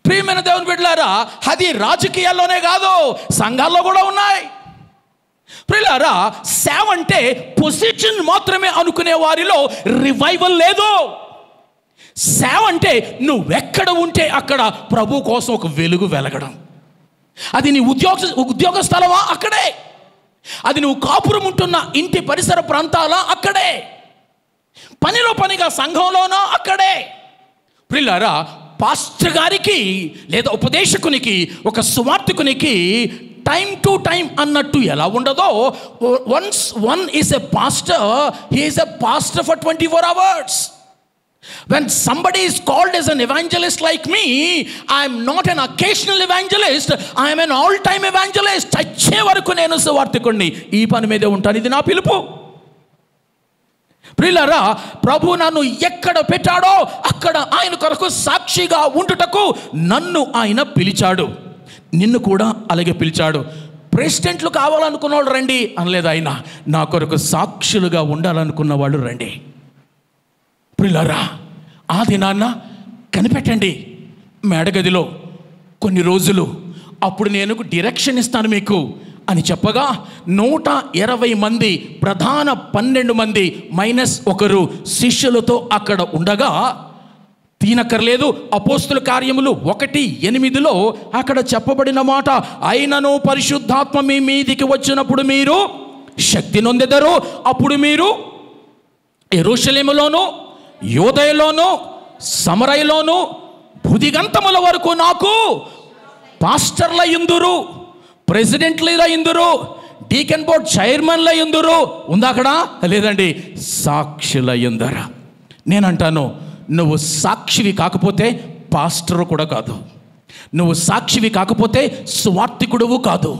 ప్రియమైన దేవుని బిడ్డలారా, అది రాజకీయాల్లోనే కాదు, సంఘాల్లో కూడా ఉన్నాయి. ప్రియులారా, సేవ అంటే పొజిషన్ మాత్రమే అనుకునే వారిలో రివైవల్ లేదు. సేవ అంటే నువ్వెక్కడ ఉంటే అక్కడ ప్రభు కోసం ఒక వెలుగు వెలగడం. అది నీ ఉద్యోగ స్థలమా? అక్కడే. అది నువ్వు కాపురం ఉంటున్న ఇంటి పరిసర ప్రాంతాలా? అక్కడే. పనిలో పనిగా సంఘంలోనా? అక్కడే. ప్రియులారా, పాస్టర్ గారికి లేదా ఉపదేశకునికి, ఒక సువార్తికునికి టైం టు టైం అన్నట్టు ఎలా ఉండదో, once one is a pastor, he is a pastor for 24 hours. When somebody is called as an evangelist like me, I am not an occasional evangelist, I am an all-time evangelist. చచ్చే వరకు నేను సువార్తికుడిని, ఈ పని మీదే ఉంటాను. ఇది నా పిలుపు. ప్రియులారా, ప్రభు నన్ను ఎక్కడ పెట్టాడో అక్కడ ఆయన కొరకు సాక్షిగా ఉండుటకు నన్ను ఆయన పిలిచాడు. నిన్ను కూడా అలాగే పిలిచాడు. ప్రెసిడెంట్లు కావాలనుకున్న వాళ్ళు రండి అనలేదు ఆయన, నా కొరకు సాక్షులుగా ఉండాలనుకున్న వాళ్ళు రండి. ప్రియులారా, ఆ దినాన్న కనిపెట్టండి మేడగదిలో కొన్ని రోజులు, అప్పుడు నేను డైరెక్షన్ ఇస్తాను మీకు అని చెప్పగా 120 మంది ప్రధాన 12 మంది మైనస్ 1 శిష్యులతో అక్కడ ఉండగా, తీనక్కర్లేదు, అపోస్తుల కార్యములు 1:8 అక్కడ చెప్పబడిన మాట, అయినను పరిశుద్ధాత్మ మీ మీదికి వచ్చినప్పుడు మీరు శక్తి నొందెదరు, అప్పుడు మీరు యెరూషలేములోను యూదయలోను సమరయలోను భుదిగంతముల వరకు నాకు పాస్టర్ల యుందురు, ప్రెసిడెంట్ల యుందురు, డీకెన్ బోర్డ్ చైర్మన్ల యుందురు. ఉందా అక్కడ? లేదండి, సాక్షుల యుందర. నేనంటాను, నువ్వు సాక్షివి కాకపోతే పాస్టరు కూడా కాదు, నువ్వు సాక్షివి కాకపోతే సువార్తికుడువు కాదు,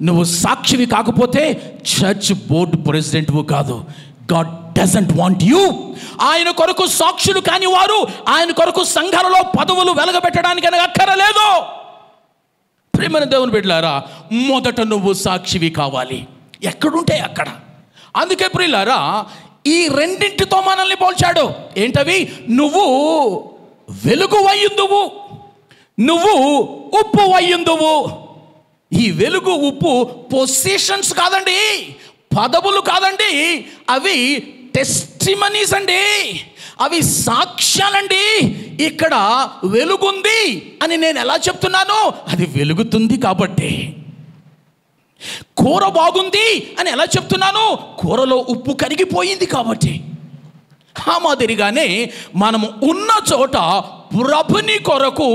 నువ్వు సాక్షివి కాకపోతే చర్చ్ బోర్డు ప్రెసిడెంట్వు కాదు. God doesn't want you. ఆయన కొరకు సాక్షులు కాని వారు ఆయన కొరకు సంఘాలలో పదవులు వెలగబెట్టడానికి అక్కరలేదు. ప్రియమైన దేవుని బిడ్డలారా, మొదట నువ్వు సాక్షివి కావాలి, ఎక్కడుంటే అక్కడ. అందుకే ప్రియులారా, ఈ రెండింటితో మనల్ని పోల్చాడు. ఏంటవి? నువ్వు వెలుగు అయ్యుందువు, నువ్వు ఉప్పు అయ్యుందువు. ఈ వెలుగు ఉప్పు పొజిషన్స్ కాదండి, పదవులు కాదండి, అవి టెస్టిమనీస్ అండి, అవి సాక్ష్యాలండి. ఇక్కడ వెలుగుంది అని నేను ఎలా చెప్తున్నాను? అది వెలుగుతుంది కాబట్టి. కూర బాగుంది అని ఎలా చెప్తున్నాను? కూరలో ఉప్పు కరిగిపోయింది కాబట్టి. ఆ మాదిరిగానే మనము ఉన్న చోట ప్రభుని కొరకు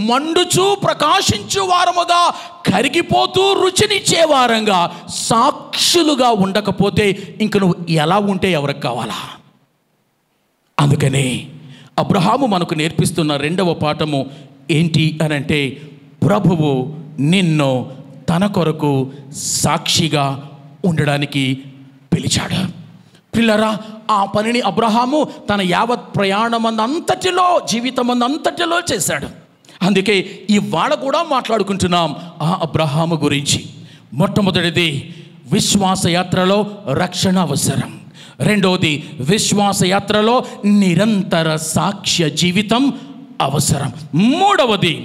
మండుచు ప్రకాశించు వారముగా, కరిగిపోతూ రుచినిచ్చే వారంగా, సాక్షులుగా ఉండకపోతే ఇంక నువ్వు ఎలా ఉంటే ఎవరికి కావాలా? అందుకనే అబ్రహాము మనకు నేర్పిస్తున్న రెండవ పాఠము ఏంటి అనంటే, ప్రభువు నిన్ను తన కొరకు సాక్షిగా ఉండడానికి పిలిచాడు. పిల్లరా, ఆ పనిని అబ్రహాము తన యావత్ ప్రయాణమందంతటిలో, జీవితమందంతటిలో చేశాడు. అందుకే ఇవాళ కూడా మాట్లాడుకుంటున్నాం ఆ అబ్రహాము గురించి. మొట్టమొదటిది, విశ్వాసయాత్రలో రక్షణ అవసరం. రెండవది, విశ్వాసయాత్రలో నిరంతర సాక్ష్య జీవితం అవసరం. మూడవది,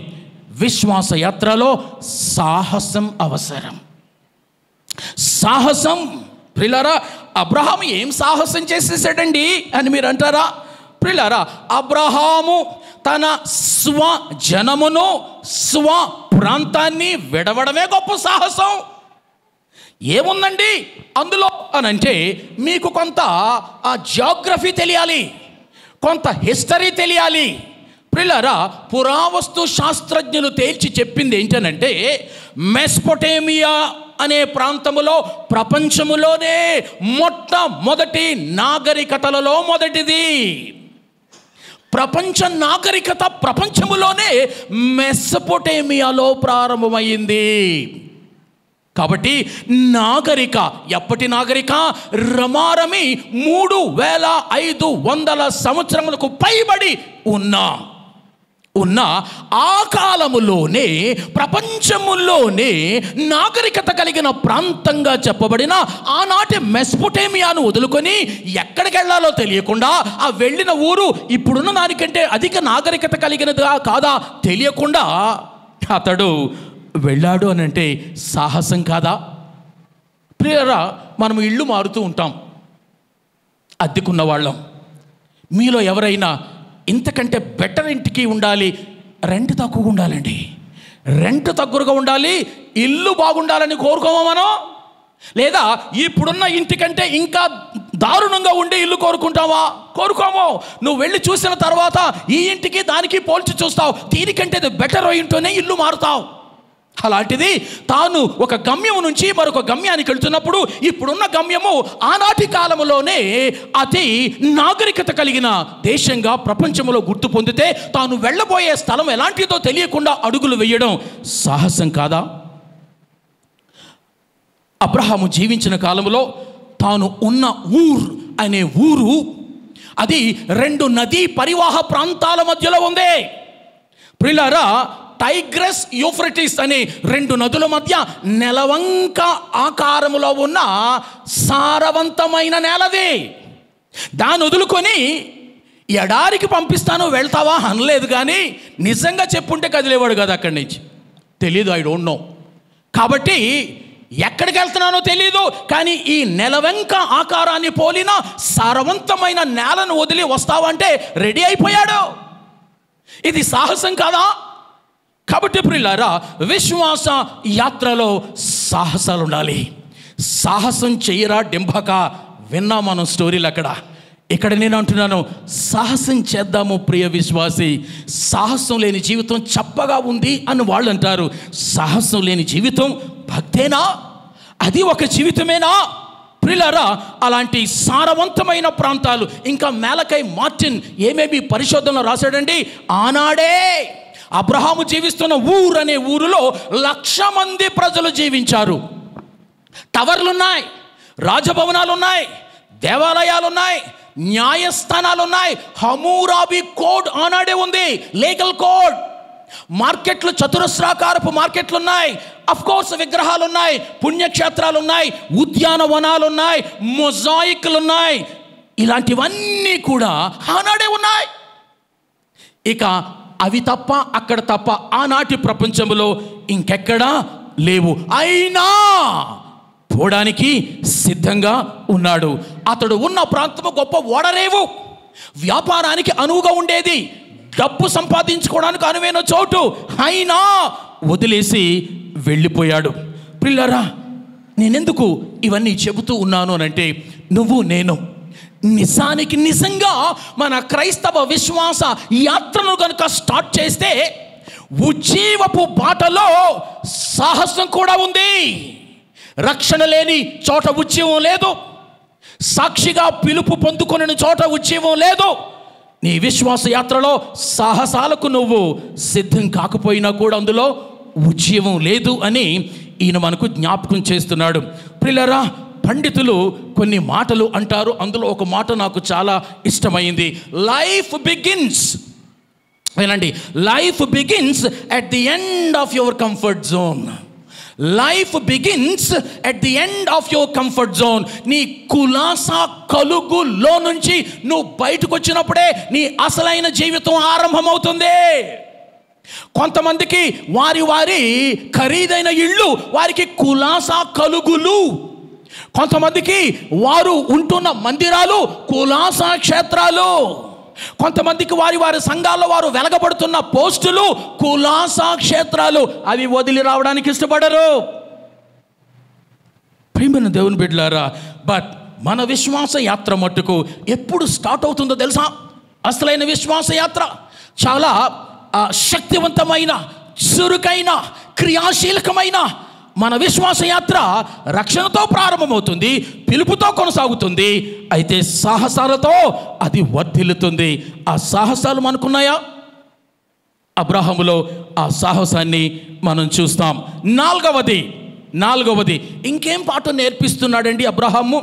విశ్వాసయాత్రలో సాహసం అవసరం. సాహసం. ప్రియులారా, అబ్రహాము ఏం సాహసం చేసేసాడండి అని మీరు అంటారా? ప్రియులారా, అబ్రహాము తన స్వజనమును, స్వ ప్రాంతాన్ని విడవడమే గొప్ప సాహసం. ఏముందండి అందులో అనంటే, మీకు కొంత జియోగ్రఫీ తెలియాలి, కొంత హిస్టరీ తెలియాలి. ప్రియులారా, పురావస్తు శాస్త్రజ్ఞులు తేల్చి చెప్పింది ఏంటనంటే, మెస్పోటేమియా అనే ప్రాంతములో ప్రపంచములోనే మొట్టమొదటి నాగరికతలలో మొదటిది. ప్రపంచ నాగరికత ప్రపంచములోనే మెస్పోటేమియాలో ప్రారంభమైంది. కాబట్టి ఎప్పటి నాగరిక? రమారమి 3500 సంవత్సరములకు పైబడి ఉన్న ఆ కాలములోనే, ప్రపంచములోనే నాగరికత కలిగిన ప్రాంతంగా చెప్పబడిన ఆనాటి మెస్పోటేమియాను వదులుకొని ఎక్కడికి వెళ్ళాలో తెలియకుండా, ఆ వెళ్ళిన ఊరు ఇప్పుడున్న దానికంటే అధిక నాగరికత కలిగినదిగా కాదా తెలియకుండా అతడు వెళ్ళాడు అని అంటే సాహసం కాదా? ప్రియరా, మనం ఇళ్ళు మారుతూ ఉంటాం, అద్దెకున్న వాళ్ళం. మీలో ఎవరైనా ఇంతకంటే బెటర్ ఇంటికి ఉండాలి, రెంట్ తక్కువగా ఉండాలండి, రెంట్ తక్కువగా ఉండాలి, ఇల్లు బాగుండాలని కోరుకోమా మనం? లేదా ఇప్పుడున్న ఇంటికంటే ఇంకా దారుణంగా ఉండే ఇల్లు కోరుకుంటావా? కోరుకోము. నువ్వు వెళ్ళి చూసిన తర్వాత ఈ ఇంటికి దానికి పోల్చి చూస్తావు, దీనికంటే బెటర్ ఇంటూనే ఇల్లు మారుతావు. అలాంటిది తాను ఒక గమ్యం నుంచి మరొక గమ్యానికి వెళ్తున్నప్పుడు, ఇప్పుడున్న గమ్యము ఆనాటి కాలంలోనే అతి నాగరికత కలిగిన దేశంగా ప్రపంచంలో గుర్తు పొందితే, తాను వెళ్ళబోయే స్థలం ఎలాంటిదో తెలియకుండా అడుగులు వేయడం సాహసం కాదా? అబ్రహాము జీవించిన కాలంలో తాను ఉన్న అనే ఊరు అది 2 నదీ పరివాహ ప్రాంతాల మధ్యలో ఉంది. ప్రియులారా, టైగ్రస్, యూఫ్రటీస్ అనే 2 నదుల మధ్య నెలవంక ఆకారములో ఉన్న సారవంతమైన నేలది. దాన్ని వదులుకొని ఎడారికి పంపిస్తాను వెళ్తావా అనలేదు, కానీ నిజంగా చెప్పుంటే కదిలేవాడు కదా అక్కడి నుంచి. తెలీదు, ఐ డోంట్ నో. కాబట్టి ఎక్కడికి వెళ్తున్నానో తెలీదు, కానీ ఈ నెలవంక ఆకారాన్ని పోలిన సారవంతమైన నేలను వదిలి వస్తావంటే రెడీ అయిపోయాడు. ఇది సాహసం కాదా? కాబట్టి ప్రియులారా, విశ్వాస యాత్రలో సాహసాలు ఉండాలి. సాహసం చెయ్యరా డింబక, విన్నాం మనం స్టోరీలు అక్కడ. ఇక్కడ నేను అంటున్నాను, సాహసం చేద్దాము ప్రియ విశ్వాసి. సాహసం లేని జీవితం చప్పగా ఉంది అని వాళ్ళు అంటారు. సాహసం లేని జీవితం భక్తేనా? అది ఒక జీవితమేనా? ప్రియులారా, అలాంటి సారవంతమైన ప్రాంతాలు, ఇంకా మేలకై మార్టిన్ ఏమేమి పరిశోధనలు రాశాడండి. ఆనాడే అబ్రహాము జీవిస్తున్న అనే ఊరిలో 1,00,000 మంది ప్రజలు జీవించారు. టవర్లున్నాయి, రాజభవనాలున్నాయి, దేవాలయాలున్నాయి, న్యాయస్థానాలున్నాయి. హమూరాబి కోడ్ ఆనాడే ఉంది, లీగల్ కోడ్. మార్కెట్లు, చతురస్రాకారపు మార్కెట్లు ఉన్నాయి. అఫ్ కోర్స్ విగ్రహాలు ఉన్నాయి, పుణ్యక్షేత్రాలు ఉన్నాయి, ఉద్యానవనాలు ఉన్నాయి, మొజాయిక్లు ఉన్నాయి. ఇలాంటివన్నీ కూడా ఆనాడే ఉన్నాయి. ఇక అవి తప్ప, అక్కడ తప్ప ఆనాటి ప్రపంచంలో ఇంకెక్కడా లేవు. అయినా పోవడానికి సిద్ధంగా ఉన్నాడు. అతడు ఉన్న ప్రాంతము గొప్ప ఓడరేవు, వ్యాపారానికి అనువుగా ఉండేది, డబ్బు సంపాదించుకోవడానికి అనువైన చోటు. అయినా వదిలేసి వెళ్ళిపోయాడు. ప్రియులారా, నేనెందుకు ఇవన్నీ చెబుతూ ఉన్నాను అనంటే, నువ్వు నేను నిజానికి నిజంగా మన క్రైస్తవ విశ్వాస యాత్రను కనుక స్టార్ట్ చేస్తే ఉజ్జీవపు బాటలో సాహసం కూడా ఉంది. రక్షణ లేని చోట ఉజ్జీవం లేదు, సాక్షిగా పిలుపు పొందుకొనిన చోట ఉజ్జీవం లేదు. నీ విశ్వాస యాత్రలో సాహసాలకు నువ్వు సిద్ధం కాకపోయినా కూడా అందులో ఉజ్జీవం లేదు అని ఈయన మనకు జ్ఞాపకం చేస్తున్నాడు. ప్రియులారా, పండితులు కొన్ని మాటలు అంటారు, అందులో ఒక మాట నాకు చాలా ఇష్టమైంది. లైఫ్ బిగిన్స్, వినండి, life begins at the end of your comfort zone. Life begins at the end of your comfort zone. నీ కులాసా కలుగులో నుంచి నువ్వు బయటకు వచ్చినప్పుడే నీ అసలైన జీవితం ఆరంభమవుతుంది. కొంతమందికి వారి వారి ఖరీదైన ఇళ్ళు వారికి కులాసా కలుగులు, కొంతమందికి వారు ఉంటున్న మందిరాలు కులాసా క్షేత్రాలు, కొంతమందికి వారి వారి సంఘాల్లో వారు వెలగబడుతున్న పోస్టులు కులాసా క్షేత్రాలు. అవి వదిలి రావడానికి ఇష్టపడరు. ప్రియమైన దేవుని బిడ్డలారా, బట్ మన విశ్వాస యాత్ర మట్టుకు ఎప్పుడు స్టార్ట్ అవుతుందో తెలుసా? అసలైన విశ్వాస యాత్ర చాలా శక్తివంతమైన, చురుకైన, క్రియాశీలకమైన మన విశ్వాస యాత్ర రక్షణతో ప్రారంభమవుతుంది, పిలుపుతో కొనసాగుతుంది, అయితే సాహసాలతో అది వర్ధిల్లుతుంది. ఆ సాహసాలు మనకున్నాయా? అబ్రహాములో ఆ సాహసాన్ని మనం చూస్తాం. నాలుగవది ఇంకేం పాఠం నేర్పిస్తున్నాడండి అబ్రహాము?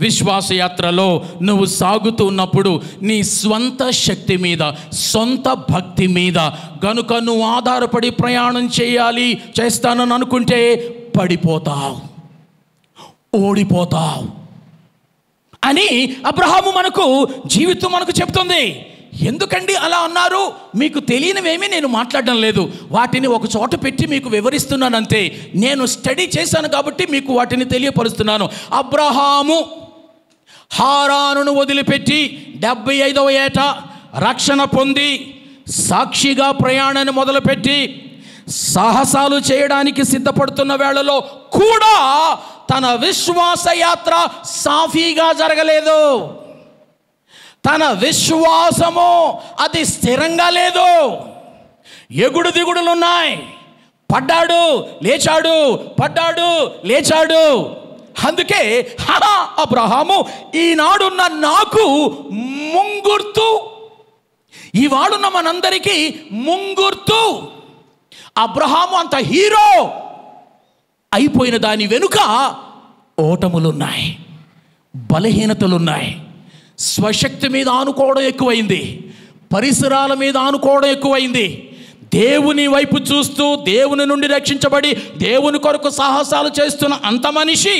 విశ్వాసయాత్రలో నువ్వు సాగుతూ ఉన్నప్పుడు నీ స్వంత శక్తి మీద, సొంత భక్తి మీద గనుక నువ్వు ఆధారపడి ప్రయాణం చేస్తానని అనుకుంటే పడిపోతావు, ఓడిపోతావు అని అబ్రహాము మనకు జీవితం మనకు చెప్తుంది. ఎందుకండి అలా అన్నారు? మీకు తెలియనివేమీ నేను మాట్లాడడం లేదు, వాటిని ఒక చోట పెట్టి మీకు వివరిస్తున్నానంతే. నేను స్టడీ చేశాను కాబట్టి మీకు వాటిని తెలియపరుస్తున్నాను. అబ్రహాము హారానును వదిలిపెట్టి 75వ ఏట రక్షణ పొంది సాక్షిగా ప్రయాణాన్ని మొదలుపెట్టి సాహసాలు చేయడానికి సిద్ధపడుతున్న వేళలో కూడా తన విశ్వాస యాత్ర సాఫీగా జరగలేదు. తన విశ్వాసము అది స్థిరంగా లేదు. ఎగుడు దిగుడులు ఉన్నాయి. పడ్డాడు లేచాడు, పడ్డాడు లేచాడు. అందుకే అబ్రహాము ఈనాడున్న నాకు ముంగుర్తు, ఈవాడున్న మనందరికీ ముంగుర్తు. అబ్రహాము అంత హీరో అయిపోయిన దాని వెనుక ఓటములున్నాయి, బలహీనతలున్నాయి. స్వశక్తి మీద ఆనుకోవడం ఎక్కువైంది, పరిసరాల మీద ఆనుకోవడం ఎక్కువైంది. దేవుని వైపు చూస్తూ దేవుని నుండి రక్షించబడి దేవుని కొరకు సాహసాలు చేస్తున్న అంత మనిషి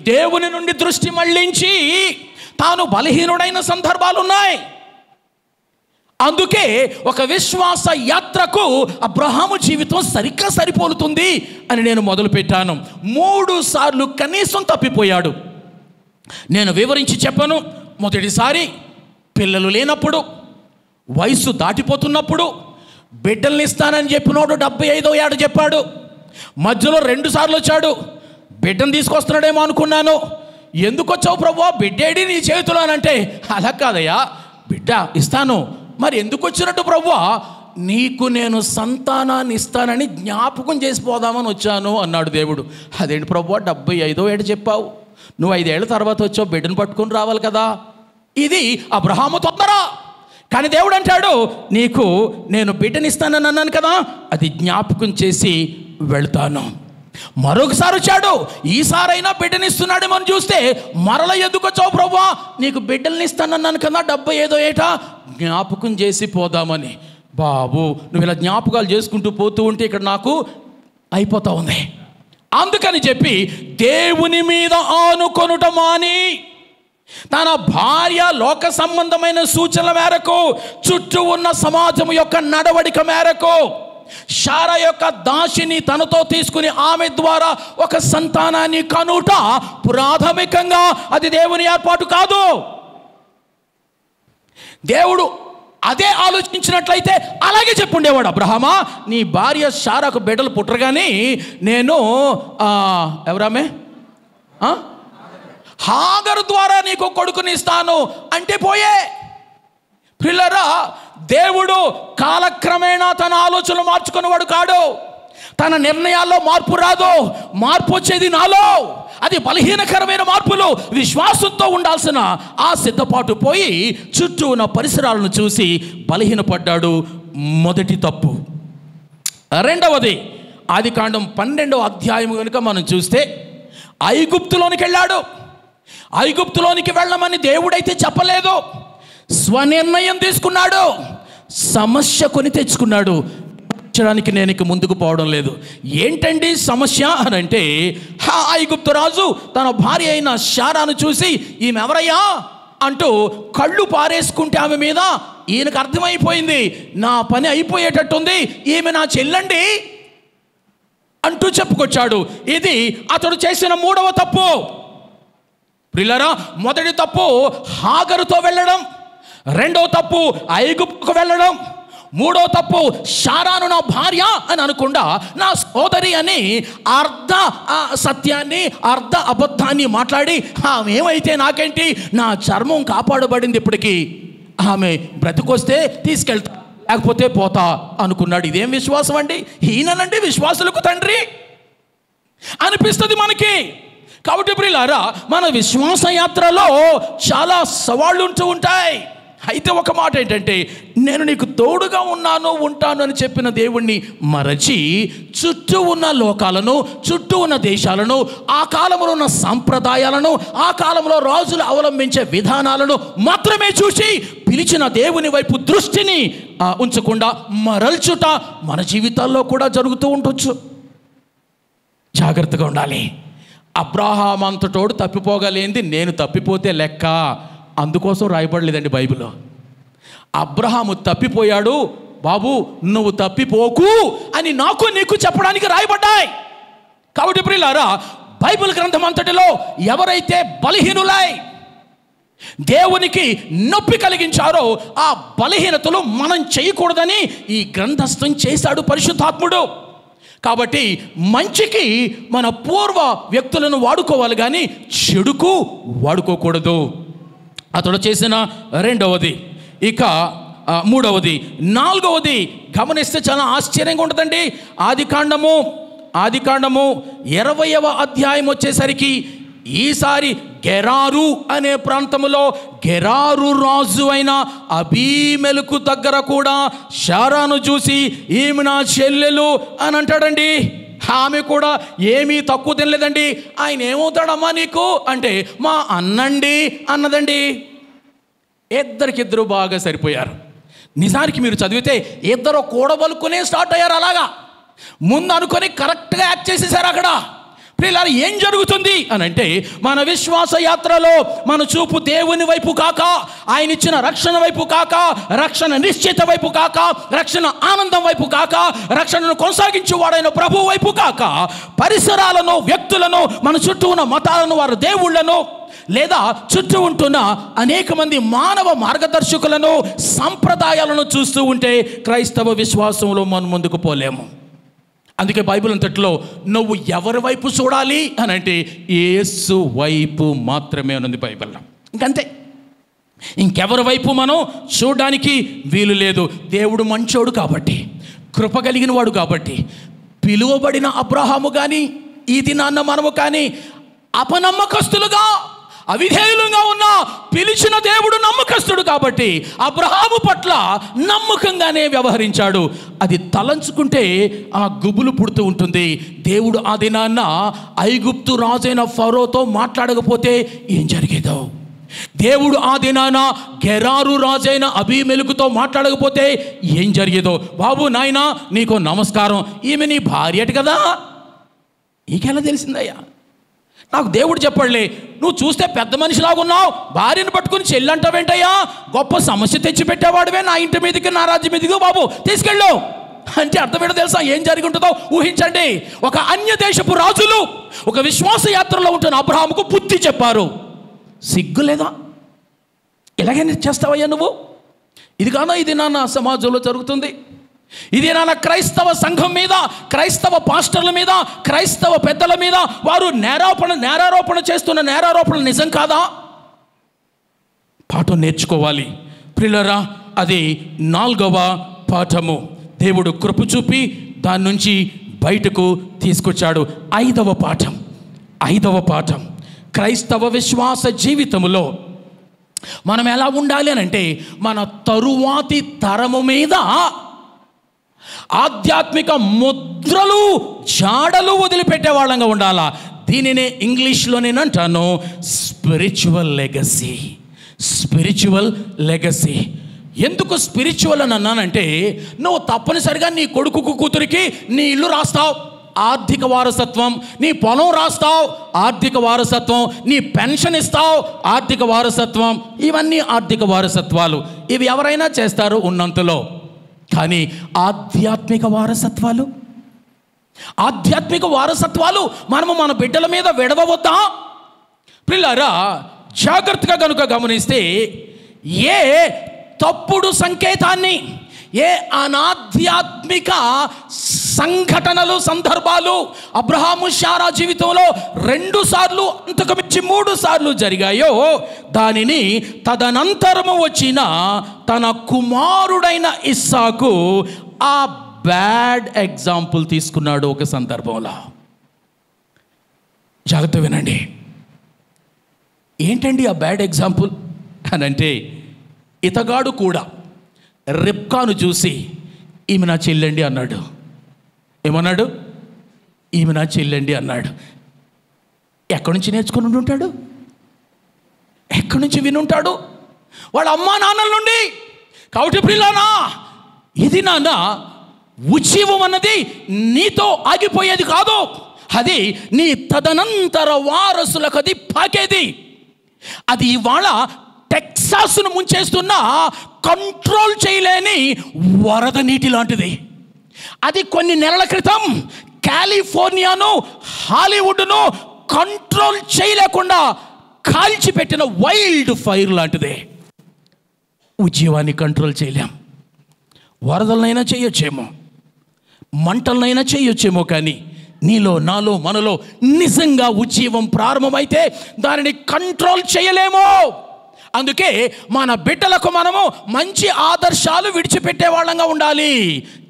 దేవుని నుండి దృష్టి మళ్లించి తాను బలహీనుడైన సందర్భాలు ఉన్నాయి. అందుకే ఒక విశ్వాస యాత్రకు అబ్రహాము జీవితం సరిగ్గా సరిపోలుతుంది అని నేను మొదలుపెట్టాను. 3 సార్లు కనీసం తప్పిపోయాడు. నేను వివరించి చెప్పను. మొదటిసారి పిల్లలు లేనప్పుడు, వయసు దాటిపోతున్నప్పుడు, బిడ్డల్ని ఇస్తానని చెప్పినోడు 75వ ఏట చెప్పాడు. మధ్యలో 2 సార్లు వచ్చాడు. బిడ్డను తీసుకొస్తున్నాడేమో అనుకున్నాను. ఎందుకు వచ్చావు ప్రభువా, బిడ్డేడి నీ చేతిలో అని అంటే, అలా కాదయ్యా, బిడ్డ ఇస్తాను. మరి ఎందుకు వచ్చినట్టు ప్రభువా? నీకు నేను సంతానాన్ని ఇస్తానని జ్ఞాపకం చేసిపోదామని వచ్చాను అన్నాడు దేవుడు. అదేంటి ప్రభువా, 75వ ఏట చెప్పావు, నువ్వు 5 ఏళ్ల తర్వాత వచ్చావు, బిడ్డను పట్టుకుని రావాలి కదా. ఇది అబ్రహాము తొందర. కానీ దేవుడు అంటాడు, నీకు నేను బిడ్డనిస్తానని అన్నాను కదా, అది జ్ఞాపకం చేసి వెళ్తాను. మరొకసారి వచ్చాడు. ఈసారైనా బిడ్డనిస్తున్నాడేమో అని చూస్తే మరల ఎందుకు వచ్చావు ప్రభువా? నీకు బిడ్డల్ని ఇస్తానన్నాను కదా 75వ ఏట, జ్ఞాపకం చేసి పోదామని. బాబు, నువ్వు ఇలా జ్ఞాపకాలు చేసుకుంటూ పోతూ ఉంటే ఇక్కడ నాకు అయిపోతా ఉంది. అందుకని చెప్పి దేవుని మీద ఆనుకొనుట మాని తన భార్య లోక సంబంధమైన సూచనల మేరకు, చుట్టూ ఉన్న సమాజం యొక్క నడవడిక మేరకు శారా యొక్క దాసిని తనతో తీసుకుని ఆమె ద్వారా ఒక సంతానాన్ని కనుట ప్రాథమికంగా అది దేవుని ఏర్పాటు కాదు. దేవుడు అదే ఆలోచించినట్లయితే అలాగే చెప్పుండేవాడు. అబ్రహామా, నీ భార్య శారాకు బిడ్డలు పుట్టరుగాని నేను ఎవరామే హాగరు ద్వారా నీకు కొడుకునిస్తాను అంటే పోయే. పిల్లరా, దేవుడు కాలక్రమేణా తన ఆలోచనలు మార్చుకునేవాడు కాడు. తన నిర్ణయాల్లో మార్పు రాదు. మార్పు వచ్చేది నాలో. అది బలహీనకరమైన మార్పులు. విశ్వాసంతో ఉండాల్సిన ఆ సిద్ధపాటు పోయి చుట్టూ ఉన్న పరిసరాలను చూసి బలహీనపడ్డాడు. మొదటి తప్పు. రెండవది, ఆదికాండం 12వ అధ్యాయం కనుక మనం చూస్తే ఐగుప్తులోనికి వెళ్ళాడు. ఐగుప్తులోనికి వెళ్ళమని దేవుడైతే చెప్పలేదు. స్వనిర్ణయం తీసుకున్నాడు. సమస్య కొని తెచ్చుకున్నాడు. డానికి నేను ఇక ముందుకు పోవడం లేదు. ఏంటండి సమస్య అని అంటే, ఐగుప్తు రాజు తన భార్య అయిన శారాను చూసి ఈమె ఎవరయ్యా అంటూ కళ్ళు పారేసుకుంటే ఆమె మీద ఈయనకు అర్థమైపోయింది, నా పని అయిపోయేటట్టుంది, ఈమె నా చెల్లండి అంటూ చెప్పుకొచ్చాడు. ఇది అతడు చేసిన మూడవ తప్పు. ప్రియులారా, మొదటి తప్పు హాగరుతో వెళ్ళడం, రెండవ తప్పు ఐగుప్తుకు వెళ్ళడం, మూడో తప్పు శారాను నా భార్య అని అనకుండా నా సోదరి అని అర్ధ సత్యాన్ని అర్ధ అబద్ధాన్ని మాట్లాడి ఆమె ఏమైతే నాకేంటి, నా చర్మం కాపాడబడింది, ఇప్పటికీ ఆమె బ్రతికొస్తే తీసుకెళ్తా లేకపోతే పోతా అనుకున్నాడు. ఇదేం విశ్వాసం అండి? ఈయనండి విశ్వాసులకు తండ్రి అనిపిస్తుంది మనకి. కాబట్టి ప్రియులారా, మన విశ్వాస యాత్రలో చాలా సవాళ్ళు ఉంటూ ఉంటాయి. అయితే ఒక మాట ఏంటంటే, నేను నీకు తోడుగా ఉంటాను అని చెప్పిన దేవుణ్ణి మరచి చుట్టూ ఉన్న లోకాలను, చుట్టూ ఉన్న దేశాలను, ఆ కాలంలో ఉన్న సంప్రదాయాలను, ఆ కాలంలో రాజులు అవలంబించే విధానాలను మాత్రమే చూసి పిలిచిన దేవుని వైపు దృష్టిని ఉంచకుండా మరల్చుట మన జీవితాల్లో కూడా జరుగుతూ ఉండొచ్చు. జాగ్రత్తగా ఉండాలి. అబ్రాహాము అంతటోడు తప్పిపోగలేంది, నేను తప్పిపోతే లెక్క. అందుకోసం రాయబడలేదండి బైబిల్లో. అబ్రహాము తప్పిపోయాడు, బాబు నువ్వు తప్పిపోకు అని నాకు నీకు చెప్పడానికి రాయబడ్డాయి. కాబట్టి ప్రియులారా, బైబిల్ గ్రంథం అంతటిలో ఎవరైతే బలహీనులై దేవునికి నొప్పి కలిగించారో ఆ బలహీనతలు మనం చేయకూడదని ఈ గ్రంథస్థం చేశాడు పరిశుద్ధాత్ముడు. కాబట్టి మంచికి మన పూర్వ వ్యక్తులను వాడుకోవాలి కానీ చెడుకు వాడుకోకూడదు. అతడు చేసిన రెండవది. ఇక మూడవది. నాలుగవది గమనిస్తే చాలా ఆశ్చర్యంగా ఉంటుందండి. ఆదికాండము 20వ అధ్యాయం వచ్చేసరికి ఈసారి గెరారు అనే ప్రాంతంలో గెరారు రాజు అయిన అబీమెలెకు దగ్గర కూడా శారాను చూసి ఈమె నా చెల్లెలు అని అంటాడండి. ఆమె కూడా ఏమీ తక్కువ తినలేదండి. ఆయన ఏమవుతాడమ్మా నీకు అంటే, మా అన్నండి అన్నదండి. ఇద్దరికిద్దరు బాగా సరిపోయారు. నిజానికి మీరు చదివితే ఇద్దరు కూడబలుకునే స్టార్ట్ అయ్యారు. అలాగా ముందు అనుకొని కరెక్ట్గా యాక్ట్ చేసేసారు అక్కడ. ప్రియులారా, ఏం జరుగుతుంది అని అంటే, మన విశ్వాస యాత్రలో మన చూపు దేవుని వైపు కాక, ఆయన ఇచ్చిన రక్షణ వైపు కాక, రక్షణ నిశ్చిత వైపు కాక, రక్షణ ఆనందం వైపు కాక, రక్షణను కొనసాగించేవాడైన ప్రభు వైపు కాక, పరిసరాలను, వ్యక్తులను, మన చుట్టూ ఉన్న మతాలను, వారి దేవుళ్లను, లేదా చుట్టూ ఉంటున్న అనేక మంది మానవ మార్గదర్శకులను, సంప్రదాయాలను చూస్తూ ఉంటే క్రైస్తవ విశ్వాసంలో మనం ముందుకు పోలేము. అందుకే బైబిల్ అంతట్లో నువ్వు ఎవరి వైపు చూడాలి అని అంటే యేసు వైపు మాత్రమే ఉన్నది బైబిల్లో. ఇంకంతే, ఇంకెవరి వైపు మనం చూడడానికి వీలు లేదు. దేవుడు మంచోడు కాబట్టి, కృప కలిగిన వాడు కాబట్టి, పిలువబడిన అబ్రహాము కానీ ఈ దినాన్న మనము కానీ అపనమ్మకస్తులుగా అవిధేయులుగా ఉన్న పిలిచిన దేవుడు నమ్మకస్తుడు కాబట్టి అబ్రహాము పట్ల నమ్మకంగానే వ్యవహరించాడు. అది తలంచుకుంటే ఆ గుబులు పుడుతూ ఉంటుంది. దేవుడు ఆ దినాన్న ఐగుప్తు రాజైన ఫరోతో మాట్లాడకపోతే ఏం జరిగేదో, దేవుడు ఆ దినాన గెరారు రాజైన అబీమెలెకుతో మాట్లాడకపోతే ఏం జరిగేదో. బాబు నాయనా నీకు నమస్కారం, ఈమె నీ భార్యట కదా, నీకెలా తెలిసిందయ్యా? నాకు దేవుడు చెప్పలే, నువ్వు చూస్తే పెద్ద మనిషిలాగా ఉన్నావు, భార్యను పట్టుకుని చెల్లంటావేంటయ్యా, గొప్ప సమస్య తెచ్చిపెట్టేవాడువే, నా ఇంటి మీదకి నా రాజ్యం మీదకి బాబు తీసుకెళ్ళు అంటే అర్థం ఏంటో తెలుసా? ఏం జరిగి ఉంటుందో ఊహించండి. ఒక అన్య దేశపు రాజులు ఒక విశ్వాస యాత్రలో ఉంటున్న అబ్రహాముకు బుద్ధి చెప్పారు. సిగ్గు లేదా? ఎలాగైనా చేస్తావయ్యా నువ్వు? ఇది కాదా ఇది నా సమాజంలో జరుగుతుంది? ఇది నా క్రైస్తవ సంఘం మీద, క్రైస్తవ పాస్టర్ల మీద, క్రైస్తవ పెద్దల మీద వారు నేరారోపణ చేస్తున్న నేరారోపణ నిజం కాదా? పాఠం నేర్చుకోవాలి ప్రియులారా. అది 4వ పాఠము. దేవుడు కృప చూపి దాని నుంచి బయటకు తీసుకొచ్చాడు. 5వ పాఠం క్రైస్తవ విశ్వాస జీవితంలో మనం ఎలా ఉండాలి అని అంటే, మన తరువాతి తరము మీద ఆధ్యాత్మిక ముద్రలు, జాడలు వదిలిపెట్టే వాళ్ళంగా ఉండాలా. దీనినే ఇంగ్లీష్లో నేను అంటాను స్పిరిచువల్ లెగసీ. ఎందుకు స్పిరిచువల్ అని అన్నానంటే, నువ్వు తప్పనిసరిగా నీ కొడుకు కూతురికి నీ ఇల్లు రాస్తావు, ఆర్థిక వారసత్వం, నీ పొలం రాస్తావు, ఆర్థిక వారసత్వం, నీ పెన్షన్ ఇస్తావు, ఆర్థిక వారసత్వం. ఇవన్నీ ఆర్థిక వారసత్వాలు. ఇవి ఎవరైనా చేస్తారు ఉన్నంతలో. కానీ ఆధ్యాత్మిక వారసత్వాలు మనము మన బిడ్డల మీద విడవవద్దా? పిల్లరా, జాగ్రత్తగా కనుక గమనిస్తే, ఏ తప్పుడు సంకేతాన్ని, ఏ అనాధ్యాత్మిక సంఘటనలు, సందర్భాలు అబ్రహాము శారా జీవితంలో 2 సార్లు, అంతకు మించి 3 సార్లు జరిగాయో, దానిని తదనంతరము వచ్చిన తన కుమారుడైన ఇస్సాకు ఆ బ్యాడ్ ఎగ్జాంపుల్ తీసుకున్నాడు ఒక సందర్భంలో. జాగ్రత్త వినండి. ఏంటండి ఆ బ్యాడ్ ఎగ్జాంపుల్ అని అంటే, ఇతగాడు కూడా రిబ్కాను చూసి ఈమె నా చెల్లండి అన్నాడు. ఏమన్నాడు? ఈమె నా చెల్లండి అన్నాడు. ఎక్కడి నుంచి నేర్చుకుని ఉంటాడు? ఎక్కడి నుంచి వినుంటాడు? వాళ్ళ అమ్మా నాన్నల నుండి. కాబట్టి ప్రియులారా, ఇది నాన్న ఉజ్జీవం అన్నది నీతో ఆగిపోయేది కాదు. అది నీ తదనంతర వారసులకు అది పాకేది. అది ఇవాళ టెక్సాస్ను ముంచేస్తున్న కంట్రోల్ చేయలేని వరద నీటి లాంటిది. అది కొన్ని నెలల క్రితం కాలిఫోర్నియాను, హాలీవుడ్ను కంట్రోల్ చేయలేకుండా కాల్చిపెట్టిన వైల్డ్ ఫైర్ లాంటిదే. ఉద్యమాన్ని కంట్రోల్ చేయలేం. వరదలనైనా చేయొచ్చేమో, మంటలనైనా చేయొచ్చేమో, కానీ నీలో, నాలో, మనలో నిజంగా ఉజ్జీవం ప్రారంభమైతే దానిని కంట్రోల్ చేయలేము. అందుకే మన బిడ్డలకు మనము మంచి ఆదర్శాలు విడిచిపెట్టే వాళ్ళంగా ఉండాలి.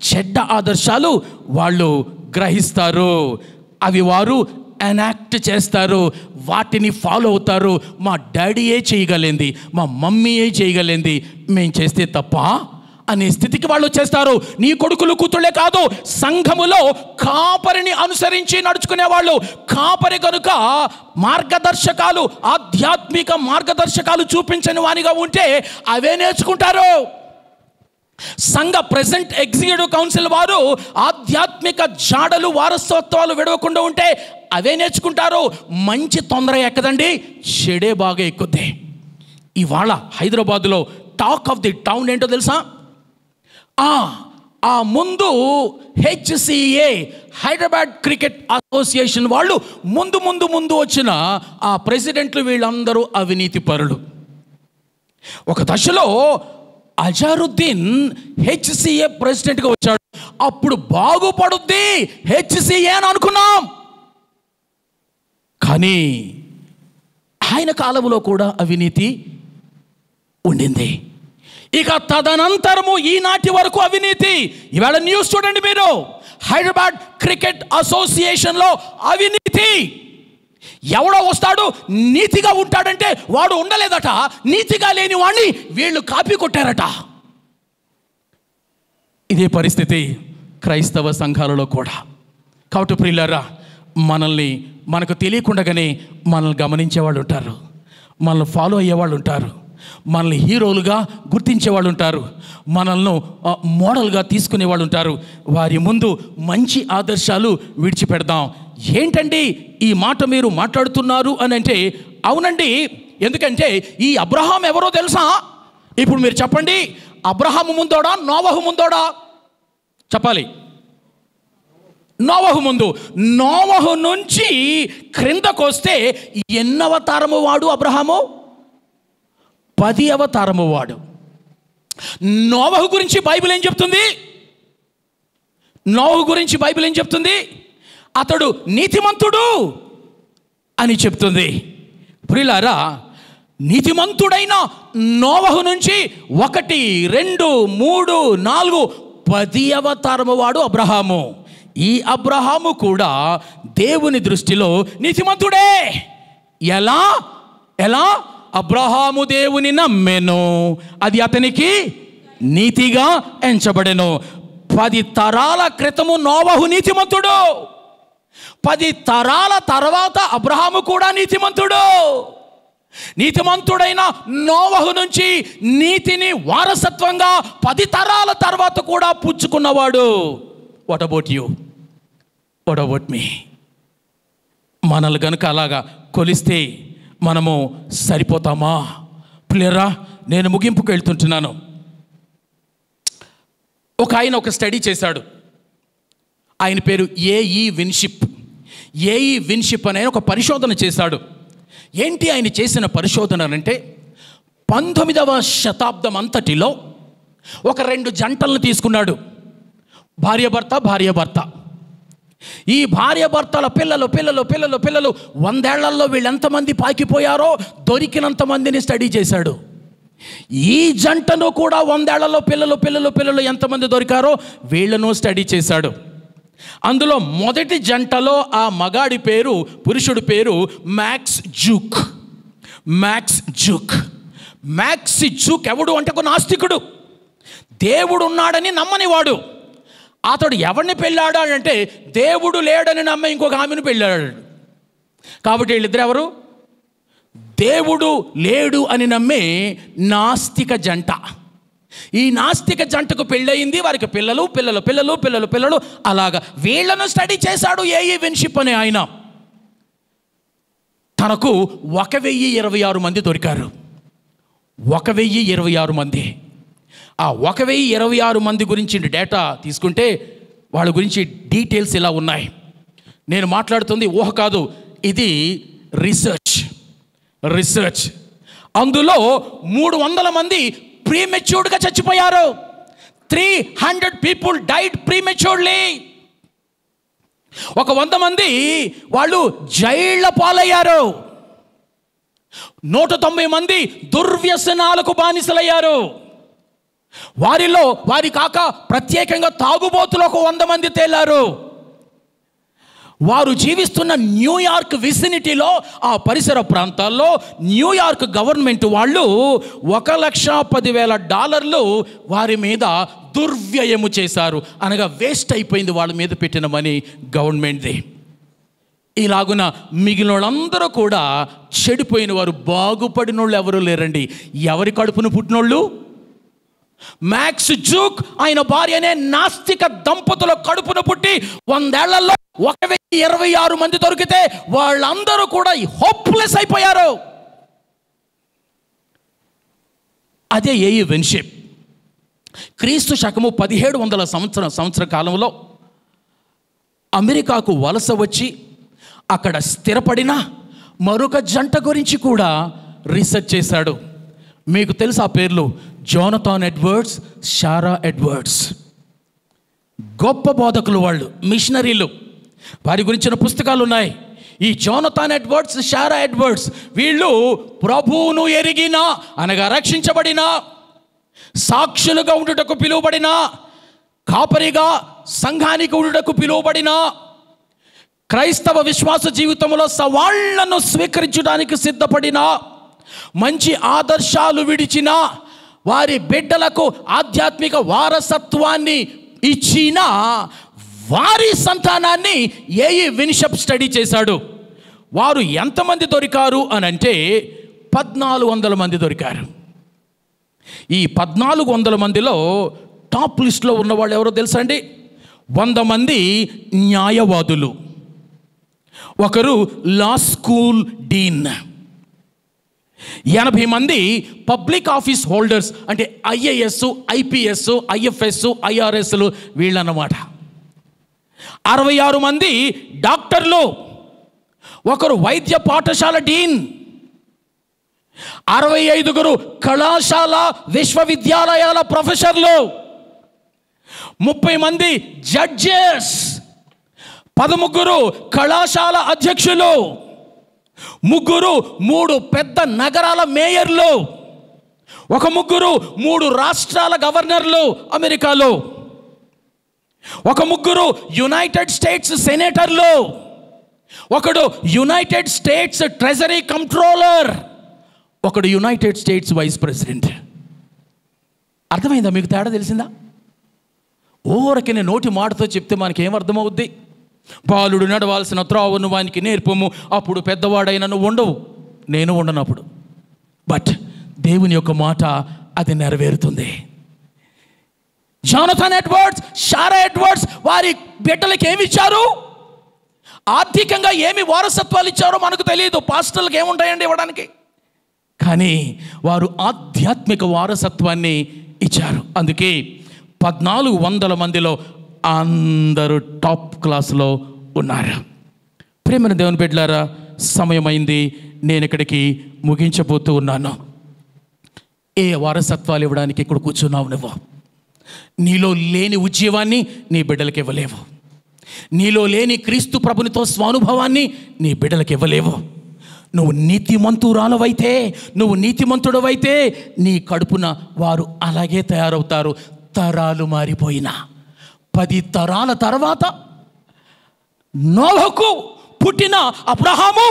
చెడ్డ ఆదర్శాలు వాళ్ళు గ్రహిస్తారు, అవి వారు ఎనాక్ట్ చేస్తారు, వాటిని ఫాలో అవుతారు. మా డాడీయే చేయగలిగింది, మా మమ్మీయే చేయగలిగింది, మేము చేస్తే తప్ప అనే స్థితికి వాళ్ళు చేస్తారు. నీ కొడుకులు కూతుళ్ళే కాదు, సంఘములో కాపరిని అనుసరించి నడుచుకునే వాళ్ళు, కాపరి కనుక మార్గదర్శకాలు, ఆధ్యాత్మిక మార్గదర్శకాలు చూపించని వానిగా ఉంటే అవే నేర్చుకుంటారు. సంఘ ప్రెసెంట్ ఎగ్జిక్యూటివ్ కౌన్సిల్ వారు ఆధ్యాత్మిక జాడలు, వారసత్వాలు విడవకుండా ఉంటే అవే నేర్చుకుంటారు. మంచి తొందర ఎక్కదండి, చెడే బాగా ఎక్కుద్ది. ఇవాళ హైదరాబాదులో టాక్ ఆఫ్ ది టౌన్ ఏంటో తెలుసా? ఆ ముందు HCA, హైదరాబాద్ క్రికెట్ అసోసియేషన్ వాళ్ళు ముందు వచ్చిన ఆ ప్రెసిడెంట్లు వీళ్ళందరూ అవినీతి పరులు. ఒక దశలో అజారుద్దీన్ HCA ప్రెసిడెంట్గా వచ్చాడు. అప్పుడు బాగుపడుద్ది HCA అని అనుకున్నాం. కానీ ఆయన కాలంలో కూడా అవినీతి ఉండింది. ఇక తదనంతరము ఈనాటి వరకు అవినీతి. ఇవాళ న్యూస్ చూడండి మీరు, హైదరాబాద్ క్రికెట్ అసోసియేషన్లో అవినీతి. ఎవడో వస్తాడు నీతిగా ఉంటాడంటే వాడు ఉండలేదట, నీతిగా లేని వాడిని వీళ్ళు కాపీ కొట్టారట. ఇదే పరిస్థితి క్రైస్తవ సంఘాలలో కూడా. కాబట్టి ప్రియులారా, మనకు తెలియకుండానే మనల్ని గమనించేవాళ్ళు ఉంటారు, మనల్ని ఫాలో అయ్యేవాళ్ళు ఉంటారు, మనల్ని హీరోలుగా గుర్తించేవాళ్ళు ఉంటారు, మనల్ని మోడల్గా తీసుకునేవాళ్ళు ఉంటారు. వారి ముందు మంచి ఆదర్శాలు విడిచిపెడదాం. ఏంటండి ఈ మాట మీరు మాట్లాడుతున్నారు అని అంటే, అవునండి, ఎందుకంటే ఈ అబ్రహాం ఎవరో తెలుసా? ఇప్పుడు మీరు చెప్పండి, అబ్రహాము ముందోడా నోవహు ముందోడా? చెప్పాలి. నోవహు ముందు. నోవహు నుంచి క్రిందకు వస్తే ఎన్నవ తరము వాడు అబ్రహాము? 10వ తరము వాడు. నోవహు గురించి బైబిల్ ఏం చెప్తుంది? నోవహు గురించి బైబిల్ ఏం చెప్తుంది? అతడు నీతిమంతుడు అని చెప్తుంది. ప్రియులారా, నీతిమంతుడైన నోవహు నుంచి 1, 2, 3, 4, 10వ తరము వాడు అబ్రహాము. ఈ అబ్రహాము కూడా దేవుని దృష్టిలో నీతిమంతుడే. ఎలా? అబ్రహాము దేవుని నమ్మెను, అది అతనికి నీతిగా ఎంచబడెను. 10 తరాల క్రితము నోవహు నీతిమంతుడు, 10 తరాల తర్వాత అబ్రహాము కూడా నీతిమంతుడు. నీతిమంతుడైన నోవహు నుంచి నీతిని వారసత్వంగా 10 తరాల తర్వాత కూడా పుచ్చుకున్నవాడు. What about you? What about me? మనల్ని కనుక అలాగా కొలిస్తే మనము సరిపోతామా? ప్లేరా, నేను ముగింపుకు వెళ్తుంటున్నాను. ఆయన ఒక స్టడీ చేశాడు. ఆయన పేరు ఏఈ విన్షిప్. ఏఈ విన్షిప్ అనే ఒక పరిశోధన చేశాడు. ఏంటి ఆయన చేసిన పరిశోధన అంటే, 19వ శతాబ్దం అంతటిలో ఒక 2 జంటలను తీసుకున్నాడు. భార్యాభర్త. ఈ భార్యాభర్తల పిల్లలు 100 ఏళ్లలో వీళ్ళు ఎంతమంది పాకిపోయారో దొరికినంత మందిని స్టడీ చేశాడు. ఈ జంటను కూడా 100 ఏళ్లలో పిల్లలు ఎంతమంది దొరికారో వీళ్ళను స్టడీ చేశాడు. అందులో మొదటి జంటలో ఆ మగాడి పేరు, పురుషుడి పేరు మ్యాక్స్ జూక్. ఎవడు అంటే ఒక నాస్తికుడు, దేవుడు ఉన్నాడని నమ్మనివాడు. అతడు ఎవరిని పెళ్ళాడు అంటే దేవుడు లేడని నమ్మ ఇంకొక ఆమెను పెళ్ళాడు. కాబట్టి వీళ్ళిద్దరు ఎవరు? దేవుడు లేడు అని నమ్మే నాస్తిక జంట. ఈ నాస్తిక జంటకు పెళ్ళయింది, వారికి పిల్లలు. అలాగా వీళ్ళను స్టడీ చేశాడు ఏఈ విన్షిప్ అనే ఆయన. తనకు 1026 మంది దొరికారు. 1026 మంది. ఆ 1026 మంది గురించి డేటా తీసుకుంటే వాళ్ళ గురించి డీటెయిల్స్ ఇలా ఉన్నాయి. నేను మాట్లాడుతుంది ఊహ కాదు, ఇది రీసెర్చ్. అందులో 300 మంది ప్రీమెచ్యూర్డ్గా చచ్చిపోయారు. 300 people died prematurely. ఒక 100 మంది వాళ్ళు జైళ్ళ పాలయ్యారు. 190 మంది దుర్వ్యసనాలకు బానిసలయ్యారు. వారి కాక ప్రత్యేకంగా తాగుబోతులకు 100 మంది తేలారు. వారు జీవిస్తున్న న్యూయార్క్ విసినిటీలో, ఆ పరిసర ప్రాంతాల్లో న్యూయార్క్ గవర్నమెంట్ వాళ్ళు $1,10,000 వారి మీద దుర్వ్యయము చేశారు. అనగా వేస్ట్ అయిపోయింది వాళ్ళ మీద పెట్టిన మనీ గవర్నమెంట్ది. ఇలాగున మిగిలిన వాళ్ళందరూ కూడా చెడిపోయిన వారు. బాగుపడిన వాళ్ళు ఎవరు లేరండి. ఎవరి కడుపును పుట్టినోళ్ళు? మ్యాక్స్ జూక్ ఆయన భార్య అనే నాస్తిక దంపతుల కడుపును పుట్టి 100 ఏళ్లలో 1026 మంది దొరికితే వాళ్ళందరూ కూడా హోప్లెస్ అయిపోయారు. అదే ఏఈ విన్షిప్. క్రీస్తు శకము 1700 సంవత్సర కాలంలో అమెరికాకు వలస వచ్చి అక్కడ స్థిరపడిన మరొక జంట గురించి కూడా రీసెర్చ్ చేశాడు. మీకు తెలుసు ఆ పేర్లు? జోనథాన్ ఎడ్వర్డ్స్, షారా ఎడ్వర్డ్స్. గొప్ప బోధకులు వాళ్ళు, మిషనరీలు. వారి గురించిన పుస్తకాలు ఉన్నాయి. ఈ జోనథాన్ ఎడ్వర్డ్స్, షారా ఎడ్వర్డ్స్ వీళ్ళు ప్రభువును ఎరిగిన, అనగా రక్షించబడిన, సాక్షులుగా ఉండుటకు పిలువబడిన, కాపరిగా సంఘానికి ఉండుటకు పిలువబడిన, క్రైస్తవ విశ్వాస జీవితంలో సవాళ్లను స్వీకరించడానికి సిద్ధపడిన, మంచి ఆదర్శాలు విడిచిన, వారి బిడ్డలకు ఆధ్యాత్మిక వారసత్వాన్ని ఇచ్చిన వారి సంతానాన్ని ఏఈ విన్షిప్ స్టడీ చేశాడు. వారు ఎంతమంది దొరికారు అని అంటే 1400 మంది దొరికారు. ఈ 1400 మందిలో టాప్ లిస్ట్లో ఉన్నవాళ్ళు ఎవరో తెలుసా అండి? 100 మంది న్యాయవాదులు, ఒకరు లా స్కూల్ డీన్, 80 మంది పబ్లిక్ ఆఫీస్ హోల్డర్స్, అంటే ఐఏఎస్, ఐపీఎస్, ఐఎఫ్ఎస్, ఐఆర్ఎస్లు వీళ్ళన్నమాట. 66 మంది డాక్టర్లు, ఒకరు వైద్య పాఠశాల డీన్, 65 కళాశాల విశ్వవిద్యాలయాల ప్రొఫెసర్లు, 30 మంది జడ్జెస్, 13 కళాశాల అధ్యక్షులు, 3 పెద్ద నగరాల మేయర్లు, 3 రాష్ట్రాల గవర్నర్లు అమెరికాలో, 3 యునైటెడ్ స్టేట్స్ సెనేటర్లు, 1 United States treasury controller, 1 United States vice president. అర్థమైందా? మీకు తేడా తెలిసిందా? ఓరకనే నోటి మాటతో చెప్తే మనకేం అర్థమవుద్ది? బాలుడు నడవాల్సిన త్రోవను వానికి నేర్పము, అప్పుడు పెద్దవాడైన నువ్వు ఉండవు, నేను ఉండనప్పుడు. బట్ దేవుని యొక్క మాట అది నెరవేరుతుంది. జానథన్ ఎడ్వర్డ్స్, షారా ఎడ్వర్డ్స్ వారి బిడ్డలకి ఏమి ఇచ్చారు? ఆర్థికంగా ఏమి వారసత్వాలు ఇచ్చారో మనకు తెలియదు. పాస్టర్లకు ఏముంటాయండి ఇవ్వడానికి? కానీ వారు ఆధ్యాత్మిక వారసత్వాన్ని ఇచ్చారు. అందుకే 1400 మందిలో అందరూ టాప్ క్లాస్లో ఉన్నారు. ప్రేమైన దేవుని బిడ్డలారా, సమయమైంది, నేను ఇక్కడికి ముగించబోతూ ఉన్నాను. ఏ వారసత్వాలు ఇవ్వడానికి ఇక్కడ కూర్చున్నావు నువ్వు? నీలో లేని ఉజ్జీవాన్ని నీ బిడ్డలకు ఇవ్వలేవు. నీలో లేని క్రీస్తు ప్రభునితో స్వానుభవాన్ని నీ బిడ్డలకు ఇవ్వలేవు. నువ్వు నీతిమంతురాలవైతే, నువ్వు నీతిమంతుడవైతే నీ కడుపున వారు అలాగే తయారవుతారు. తరాలు మారిపోయినా 10 తరాల తర్వాత నోహకు పుట్టిన అబ్రహాము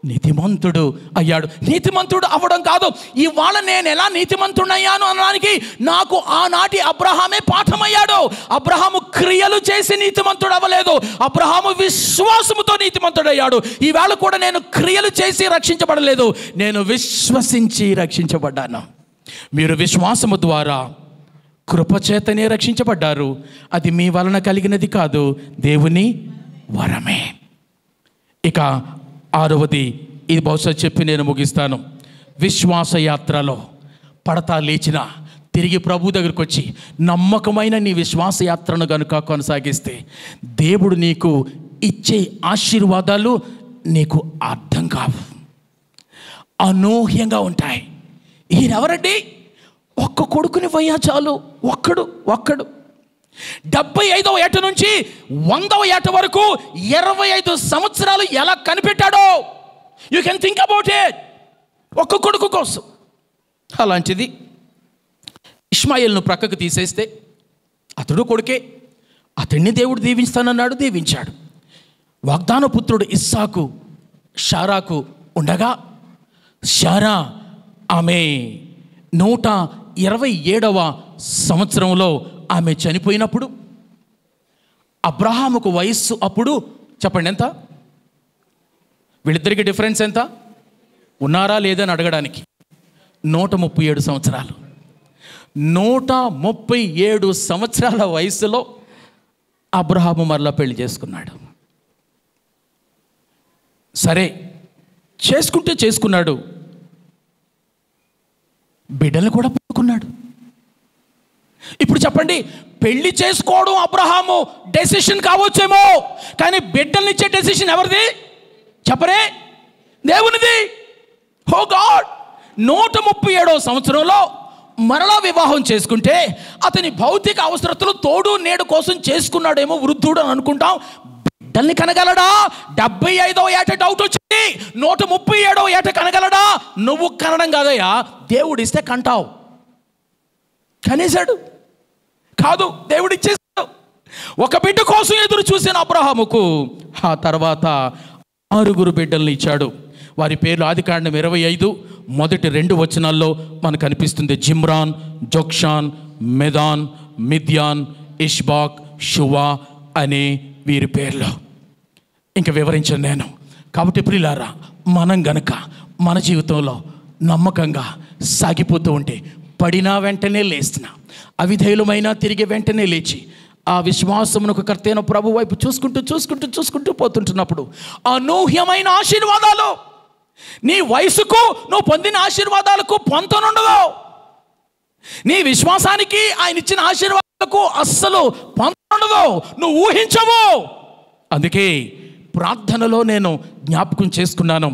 నీతిమంతుడు అయ్యాడు. నీతిమంతుడు అవ్వడం కాదు, ఇవాళ నేను ఎలా నీతిమంతుడయ్యాను అనడానికి నాకు ఆనాటి అబ్రహామే పాఠమయ్యాడు. అబ్రహాము క్రియలు చేసి నీతిమంతుడు అవ్వలేదు, అబ్రహాము విశ్వాసముతో నీతిమంతుడయ్యాడు. ఈవేళ కూడా నేను క్రియలు చేసి రక్షించబడలేదు, నేను విశ్వసించి రక్షించబడ్డాను. మీరు విశ్వాసము ద్వారా కృపచేతనే రక్షించబడ్డారు. అది మీ వలన కలిగినది కాదు, దేవుని వరమే. ఇక 6వది, ఇది బహుశా చెప్పి నేను ముగిస్తాను. విశ్వాస యాత్రలో పడతా లేచిన తిరిగి ప్రభు దగ్గరికి వచ్చి నమ్మకమైన నీ విశ్వాస యాత్రను కనుక కొనసాగిస్తే దేవుడు నీకు ఇచ్చే ఆశీర్వాదాలు నీకు అర్థం కావు, అనూహ్యంగా ఉంటాయి. ఈయనెవరండి? ఒక్క కొడుకుని పోయా చాలు, ఒక్కడు 75వ ఏట నుంచి 100వ ఏట వరకు 25 సంవత్సరాలు ఎలా కనిపెట్టాడో you can think about it. ఒక్క కొడుకు కోసం. అలాంటిది ఇష్మాయేల్ను ప్రక్కకు తీసేస్తే అతడు కొడుకే, అతన్ని దేవుడు దీవిస్తానన్నాడు, దీవించాడు. వాగ్దాన పుత్రుడు ఇస్సాకు షారాకు ఉండగా షారా ఆమె 127వ సంవత్సరంలో ఆమె చనిపోయినప్పుడు అబ్రహాముకు వయస్సు అప్పుడు చెప్పండి ఎంత? వీళ్ళిద్దరికి డిఫరెన్స్ ఎంత? ఉన్నారా లేదని అడగడానికి 137 సంవత్సరాలు. 137 సంవత్సరాల వయసులో అబ్రహాము మరలా పెళ్లి చేసుకున్నాడు. సరే, చేసుకున్నాడు, బిడ్డలు కూడా పుట్టుకున్నాడు. ఇప్పుడు చెప్పండి, పెళ్లి చేసుకోవడం అబ్రహాము డెసిషన్ కావచ్చేమో, కానీ బిడ్డల్నిచ్చే డెసిషన్ ఎవరిది చెప్పరే? దేవునిది. ఓ గాడ్! 137వ సంవత్సరంలో మరలా వివాహం చేసుకుంటే అతని భౌతిక అవసరతలు తోడు నేడు కోసం చేసుకున్నాడేమో వృద్ధుడు అని అనుకుంటాం. బిడ్డల్ని కనగలడా? 75వ ఏట డౌట్ వచ్చింది, 137వ ఏట కనగలడా? నువ్వు కనడం కాదయ్యా, దేవుడు ఇస్తే కంటావు. కనేశాడు కాదు, దేవుడు ఇచ్చేసాడు. ఒక బిడ్డ కోసం ఎదురు చూసిన అబ్రహాముకు ఆ తర్వాత 6 బిడ్డల్ని ఇచ్చాడు. వారి పేర్లు ఆదికాండం 25 మొదటి 2 వచనాల్లో మనకు కనిపిస్తుంది. జిమ్రాన్, జొక్షాన్, మెదాన్, మిద్యాన్, ఇష్బాక్, షువా అనే వీరి పేర్లు. ఇంకా వివరించాను నేను. కాబట్టి ప్రియులారా, మనం గనక మన జీవితంలో నమ్మకంగా సాగిపోతూ ఉంటే, పడినా వెంటనే లేస్తున్నా, అవిధేయులమైనా తిరిగి వెంటనే లేచి ఆ విశ్వాసమునకు కర్తైన ప్రభు వైపు చూసుకుంటూ పోతుంటున్నప్పుడు అనూహ్యమైన ఆశీర్వాదాలు, నీ వయసుకు నువ్వు పొందిన ఆశీర్వాదాలకు పొంతనుండదు. నీ విశ్వాసానికి ఆయన ఇచ్చిన ఆశీర్వాదాలకు అస్సలు పొంతనుండదు, నువ్వు ఊహించవు. అందుకే ప్రార్థనలో నేను జ్ఞాపకం చేసుకున్నాను.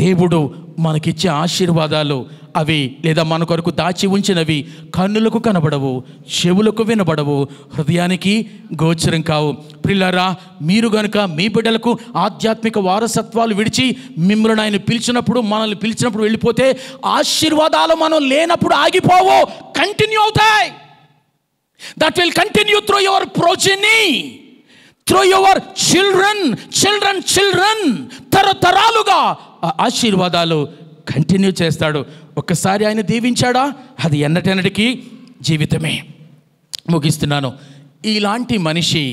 దేవుడు మనకిచ్చే ఆశీర్వాదాలు అవి లేదా మన కొరకు దాచి ఉంచినవి కన్నులకు కనబడవు, చెవులకు వినబడవు, హృదయానికి గోచరం కావు. ప్రియులారా, మీరు గనుక మీ బిడ్డలకు ఆధ్యాత్మిక వారసత్వాలు విడిచి మిమ్మల్ని ఆయన పిలిచినప్పుడు, మనల్ని పిలిచినప్పుడు వెళ్ళిపోతే ఆశీర్వాదాలు మనం లేనప్పుడు ఆగిపోవు, కంటిన్యూ అవుతాయి. That will continue through your progeny, through your children. తరతరాలుగా ఆశీర్వాదాలు కంటిన్యూ చేస్తాడు. ఒక్కసారి ఆయన దీవించాడా, అది ఎన్నటెన్నటికీ జీవితమే. ముగిస్తున్నాను. ఇలాంటి మనిషి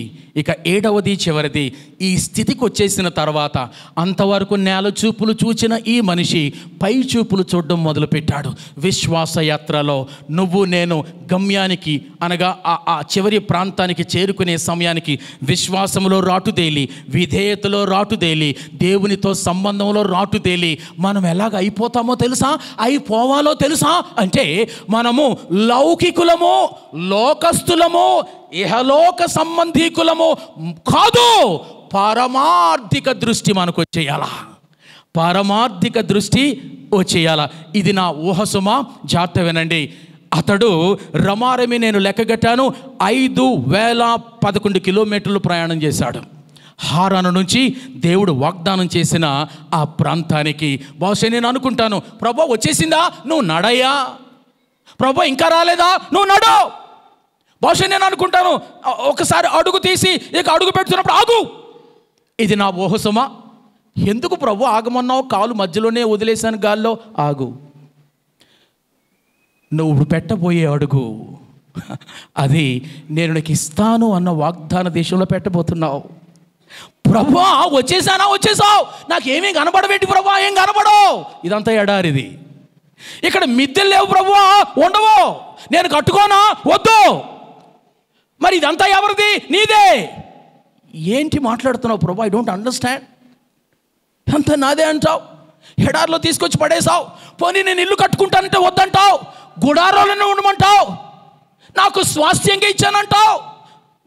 ఇక 7వది చివరిది ఈ స్థితికి వచ్చేసిన తర్వాత అంతవరకు నేల చూపులు చూచిన ఈ మనిషి పై చూపులు చూడడం మొదలుపెట్టాడు. విశ్వాసయాత్రలో నువ్వు నేను గమ్యానికి అనగా ఆ చివరి ప్రాంతానికి చేరుకునే సమయానికి విశ్వాసంలో రాటుదేలి, విధేయతలో రాటుదేలి, దేవునితో సంబంధంలో రాటుదేలి మనం ఎలాగ అయిపోతామో తెలుసా, అయిపోవాలో తెలుసా అంటే మనము లౌకికులము, లోకస్తులము, ఇహలోక సంబంధీకులము కాదు. పారమార్థిక దృష్టి మనకు వచ్చేయాల, పారమార్థిక దృష్టి వచ్చేయాల. ఇది నా ఊహసుమా, జాగ్రత్త వినండి. అతడు రమారమి నేను లెక్కగట్టాను 5011 కిలోమీటర్లు ప్రయాణం చేశాడు. హారాను నుంచి దేవుడు వాగ్దానం చేసిన ఆ ప్రాంతానికి. బహుశా నేను అనుకుంటాను, ప్రభా వచ్చేసిందా, నువ్వు నడయ్యా, ప్రభా ఇంకా రాలేదా, నువ్వు నడు. బహుశా నేను అనుకుంటాను, ఒకసారి అడుగు తీసి ఇక అడుగు పెడుతున్నప్పుడు ఆగు. ఇది నా ఊహసుమా. ఎందుకు ప్రభు ఆగమన్నావు, కాలు మధ్యలోనే వదిలేశాను గాల్లో, ఆగు. నువ్వు పెట్టబోయే అడుగు అది నేను నీకు ఇస్తాను అన్న వాగ్దాన దేశంలో పెట్టబోతున్నావు. ప్రభా వచ్చేసావు, నాకేమీ కనబడబెట్టి ప్రభా, ఏం కనబడవు, ఇదంతా ఎడారిది. ఇక్కడ మిద్దెలు లేవు ప్రభువా, ఉండవు, నేను కట్టుకోనా, వద్దు. మరి ఇదంతా ఎవరిది, నీదే. ఏంటి మాట్లాడుతున్నావు ప్రభా, ఐ డోంట్ అండర్స్టాండ్. అంతా నాదే అంటావు, ఎడారిలో తీసుకొచ్చి పడేసావు. పోనీ నేను ఇల్లు కట్టుకుంటానంటే వద్దంటావు, గుడారాలను ఉండమంటావు, నాకు స్వాస్థ్యంగా ఇచ్చానంటావు,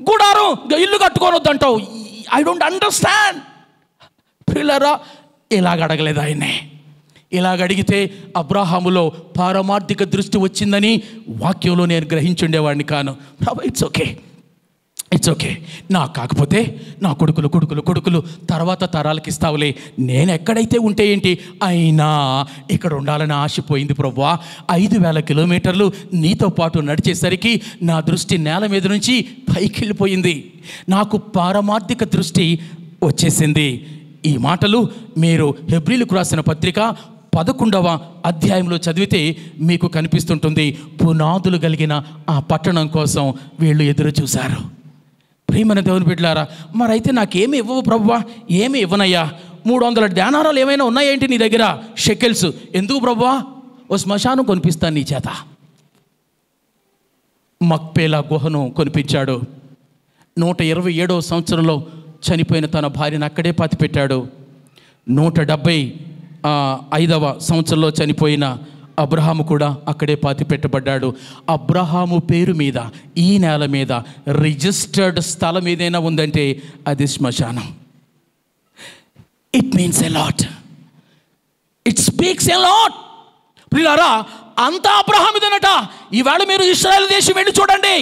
గుడారం ఇల్లు కట్టుకొని వద్దంటావు. I don't understand. ప్రియులారా, ఇలాగ అడగలేదు ఆయనే. ఇలాగ అడిగితే అబ్రాహాములో పారమార్థిక దృష్టి వచ్చిందని వాక్యంలో నేను గ్రహించుండేవాడిని కాను. ప్రభు ఇట్స్ ఓకే, నాకు కాకపోతే నా కొడుకులు తర్వాత తరాలకి ఇస్తావులే, నేను ఎక్కడైతే ఉంటే ఏంటి, అయినా ఇక్కడ ఉండాలని ఆశపోయింది ప్రభువా. 5000 కిలోమీటర్లు నీతో పాటు నడిచేసరికి నా దృష్టి నేల మీద నుంచి పైకి వెళ్ళిపోయింది, నాకు పారమార్థిక దృష్టి వచ్చేసింది. ఈ మాటలు మీరు హెబ్రీలకు రాసిన పత్రిక 11వ అధ్యాయంలో చదివితే మీకు కనిపిస్తుంటుంది. పునాదులు కలిగిన ఆ పట్టణం కోసం వీళ్ళు ఎదురు చూశారు. ప్రియమైన దేవుని బిడ్డలారా, మరైతే నాకేమి ఇవ్వవు ప్రభువా, ఏమి ఇవ్వనయ్యా, 300 ధ్యానారాలు ఏమైనా ఉన్నాయేంటి నీ దగ్గర, షెకెల్స్ ఎందుకు ప్రభువా, ఓ శ్మశానం కొనిపిస్తాను నీ చేత. మక్పేలా గుహను కొనిపించాడు. 127వ సంవత్సరంలో చనిపోయిన తన భార్యను అక్కడే పాతిపెట్టాడు. 175వ సంవత్సరంలో చనిపోయిన అబ్రహాము కూడా అక్కడే పాతిపెట్టబడ్డాడు. అబ్రహాము పేరు మీద ఈ నేల మీద రిజిస్టర్డ్ స్థలం ఏదైనా ఉందంటే అది శ్మశానం. It means a lot, it speaks a lot. ప్రియులారా, అంతా అబ్రహాముదేనట. ఈవేళ మీరు ఇశ్రాయేలు దేశం వెళ్ళి చూడండి,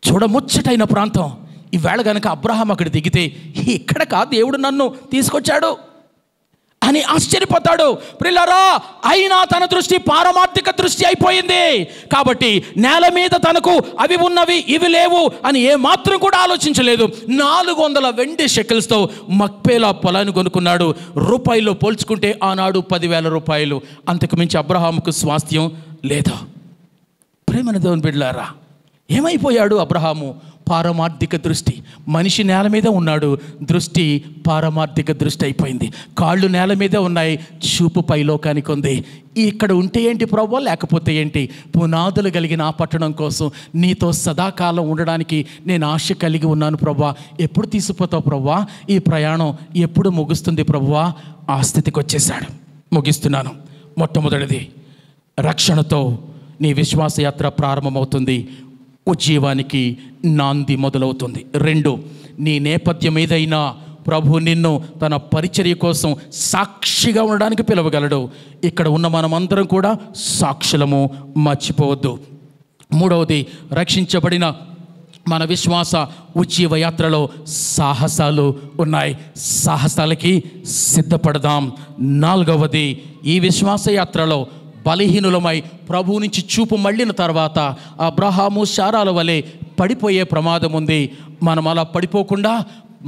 చూడముచ్చటైన ప్రాంతం. ఈవేళ కనుక అబ్రహాం అక్కడ దిగితే, ఇక్కడ కాదు దేవుడు నన్ను తీసుకొచ్చాడు అని ఆశ్చర్యపోతాడు. ప్రియులారా, అయినా తన దృష్టి పారమార్థిక దృష్టి అయిపోయింది కాబట్టి నేల మీద తనకు అవి ఉన్నవి ఇవి లేవు అని ఏమాత్రం కూడా ఆలోచించలేదు. 400 వెండి షెకెల్స్తో మక్పేలా పొలాన్ని కొనుక్కున్నాడు. రూపాయల్లో పోల్చుకుంటే ఆనాడు 10,000 రూపాయలు. అంతకు మించి అబ్రహాముకు స్వాస్థ్యం లేదు. ప్రేమన దేవుని బిడ్డలారా, ఏమైపోయాడు అబ్రహాము? పారమార్థిక దృష్టి. మనిషి నేల మీద ఉన్నాడు, దృష్టి పారమార్థిక దృష్టి అయిపోయింది. కాళ్ళు నేల మీదే ఉన్నాయి, చూపు పైలోకానికి ఉంది. ఇక్కడ ఉంటే ఏంటి ప్రభువా, లేకపోతే ఏంటి, పునాదులు కలిగిన ఆ పట్టణం కోసం నీతో సదాకాలం ఉండడానికి నేను ఆశ కలిగి ఉన్నాను ప్రభువా. ఎప్పుడు తీసుకుపోతావు ప్రభువా, ఈ ప్రయాణం ఎప్పుడు ముగుస్తుంది ప్రభువా? ఆ స్థితికి వచ్చేసాడు. ముగిస్తున్నాను. మొట్టమొదటిది, రక్షణతో నీ విశ్వాసయాత్ర ప్రారంభమవుతుంది, ఉజ్జీవానికి నాంది మొదలవుతుంది. 2, నీ నేపథ్యం ఏదైనా ప్రభు నిన్ను తన పరిచర్య కోసం సాక్షిగా ఉండడానికి పిలవగలడు. ఇక్కడ ఉన్న మనమందరం కూడా సాక్షులము, మర్చిపోవద్దు. మూడవది, రక్షించబడిన మన విశ్వాస ఉజ్జీవ యాత్రలో సాహసాలు ఉన్నాయి. సాహసాలకి సిద్ధపడదాం. నాలుగవది, ఈ విశ్వాస యాత్రలో బలహీనులమై ప్రభువు నుంచి చూపు మళ్ళిన తర్వాత అబ్రహాము శారాల వలె పడిపోయే ప్రమాదం ఉంది. మనం అలా పడిపోకుండా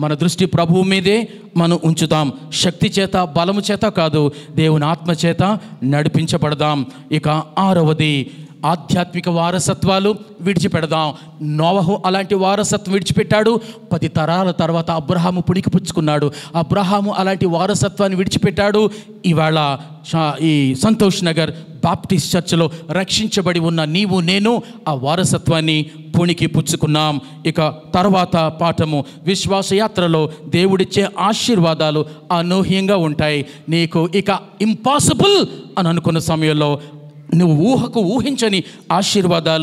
మన దృష్టి ప్రభువు మీదే మనం ఉంచుదాం. శక్తి చేత, బలము చేత కాదు, దేవుని ఆత్మ చేత నడిపించబడదాం. ఇక ఆరవది, ఆధ్యాత్మిక వారసత్వాలు విడిచిపెడదాం. నోవహు అలాంటి వారసత్వం విడిచిపెట్టాడు. 10 తరాల తర్వాత అబ్రహాము పుణికిపుచ్చుకున్నాడు. అబ్రహాము అలాంటి వారసత్వాన్ని విడిచిపెట్టాడు. ఇవాళ ఈ సంతోష్ నగర్ బాప్టిస్ట్ చర్చ్లో రక్షించబడి ఉన్న నీవు నేను ఆ వారసత్వాన్ని పుణికి పుచ్చుకున్నాం. ఇక తర్వాత పాఠము, విశ్వాసయాత్రలో దేవుడిచ్చే ఆశీర్వాదాలు అనూహ్యంగా ఉంటాయి. నీకు ఇక ఇంపాసిబుల్ అని అనుకున్న సమయంలో నువ్వు ఊహకు ఊహించని ఆశీర్వాదాలు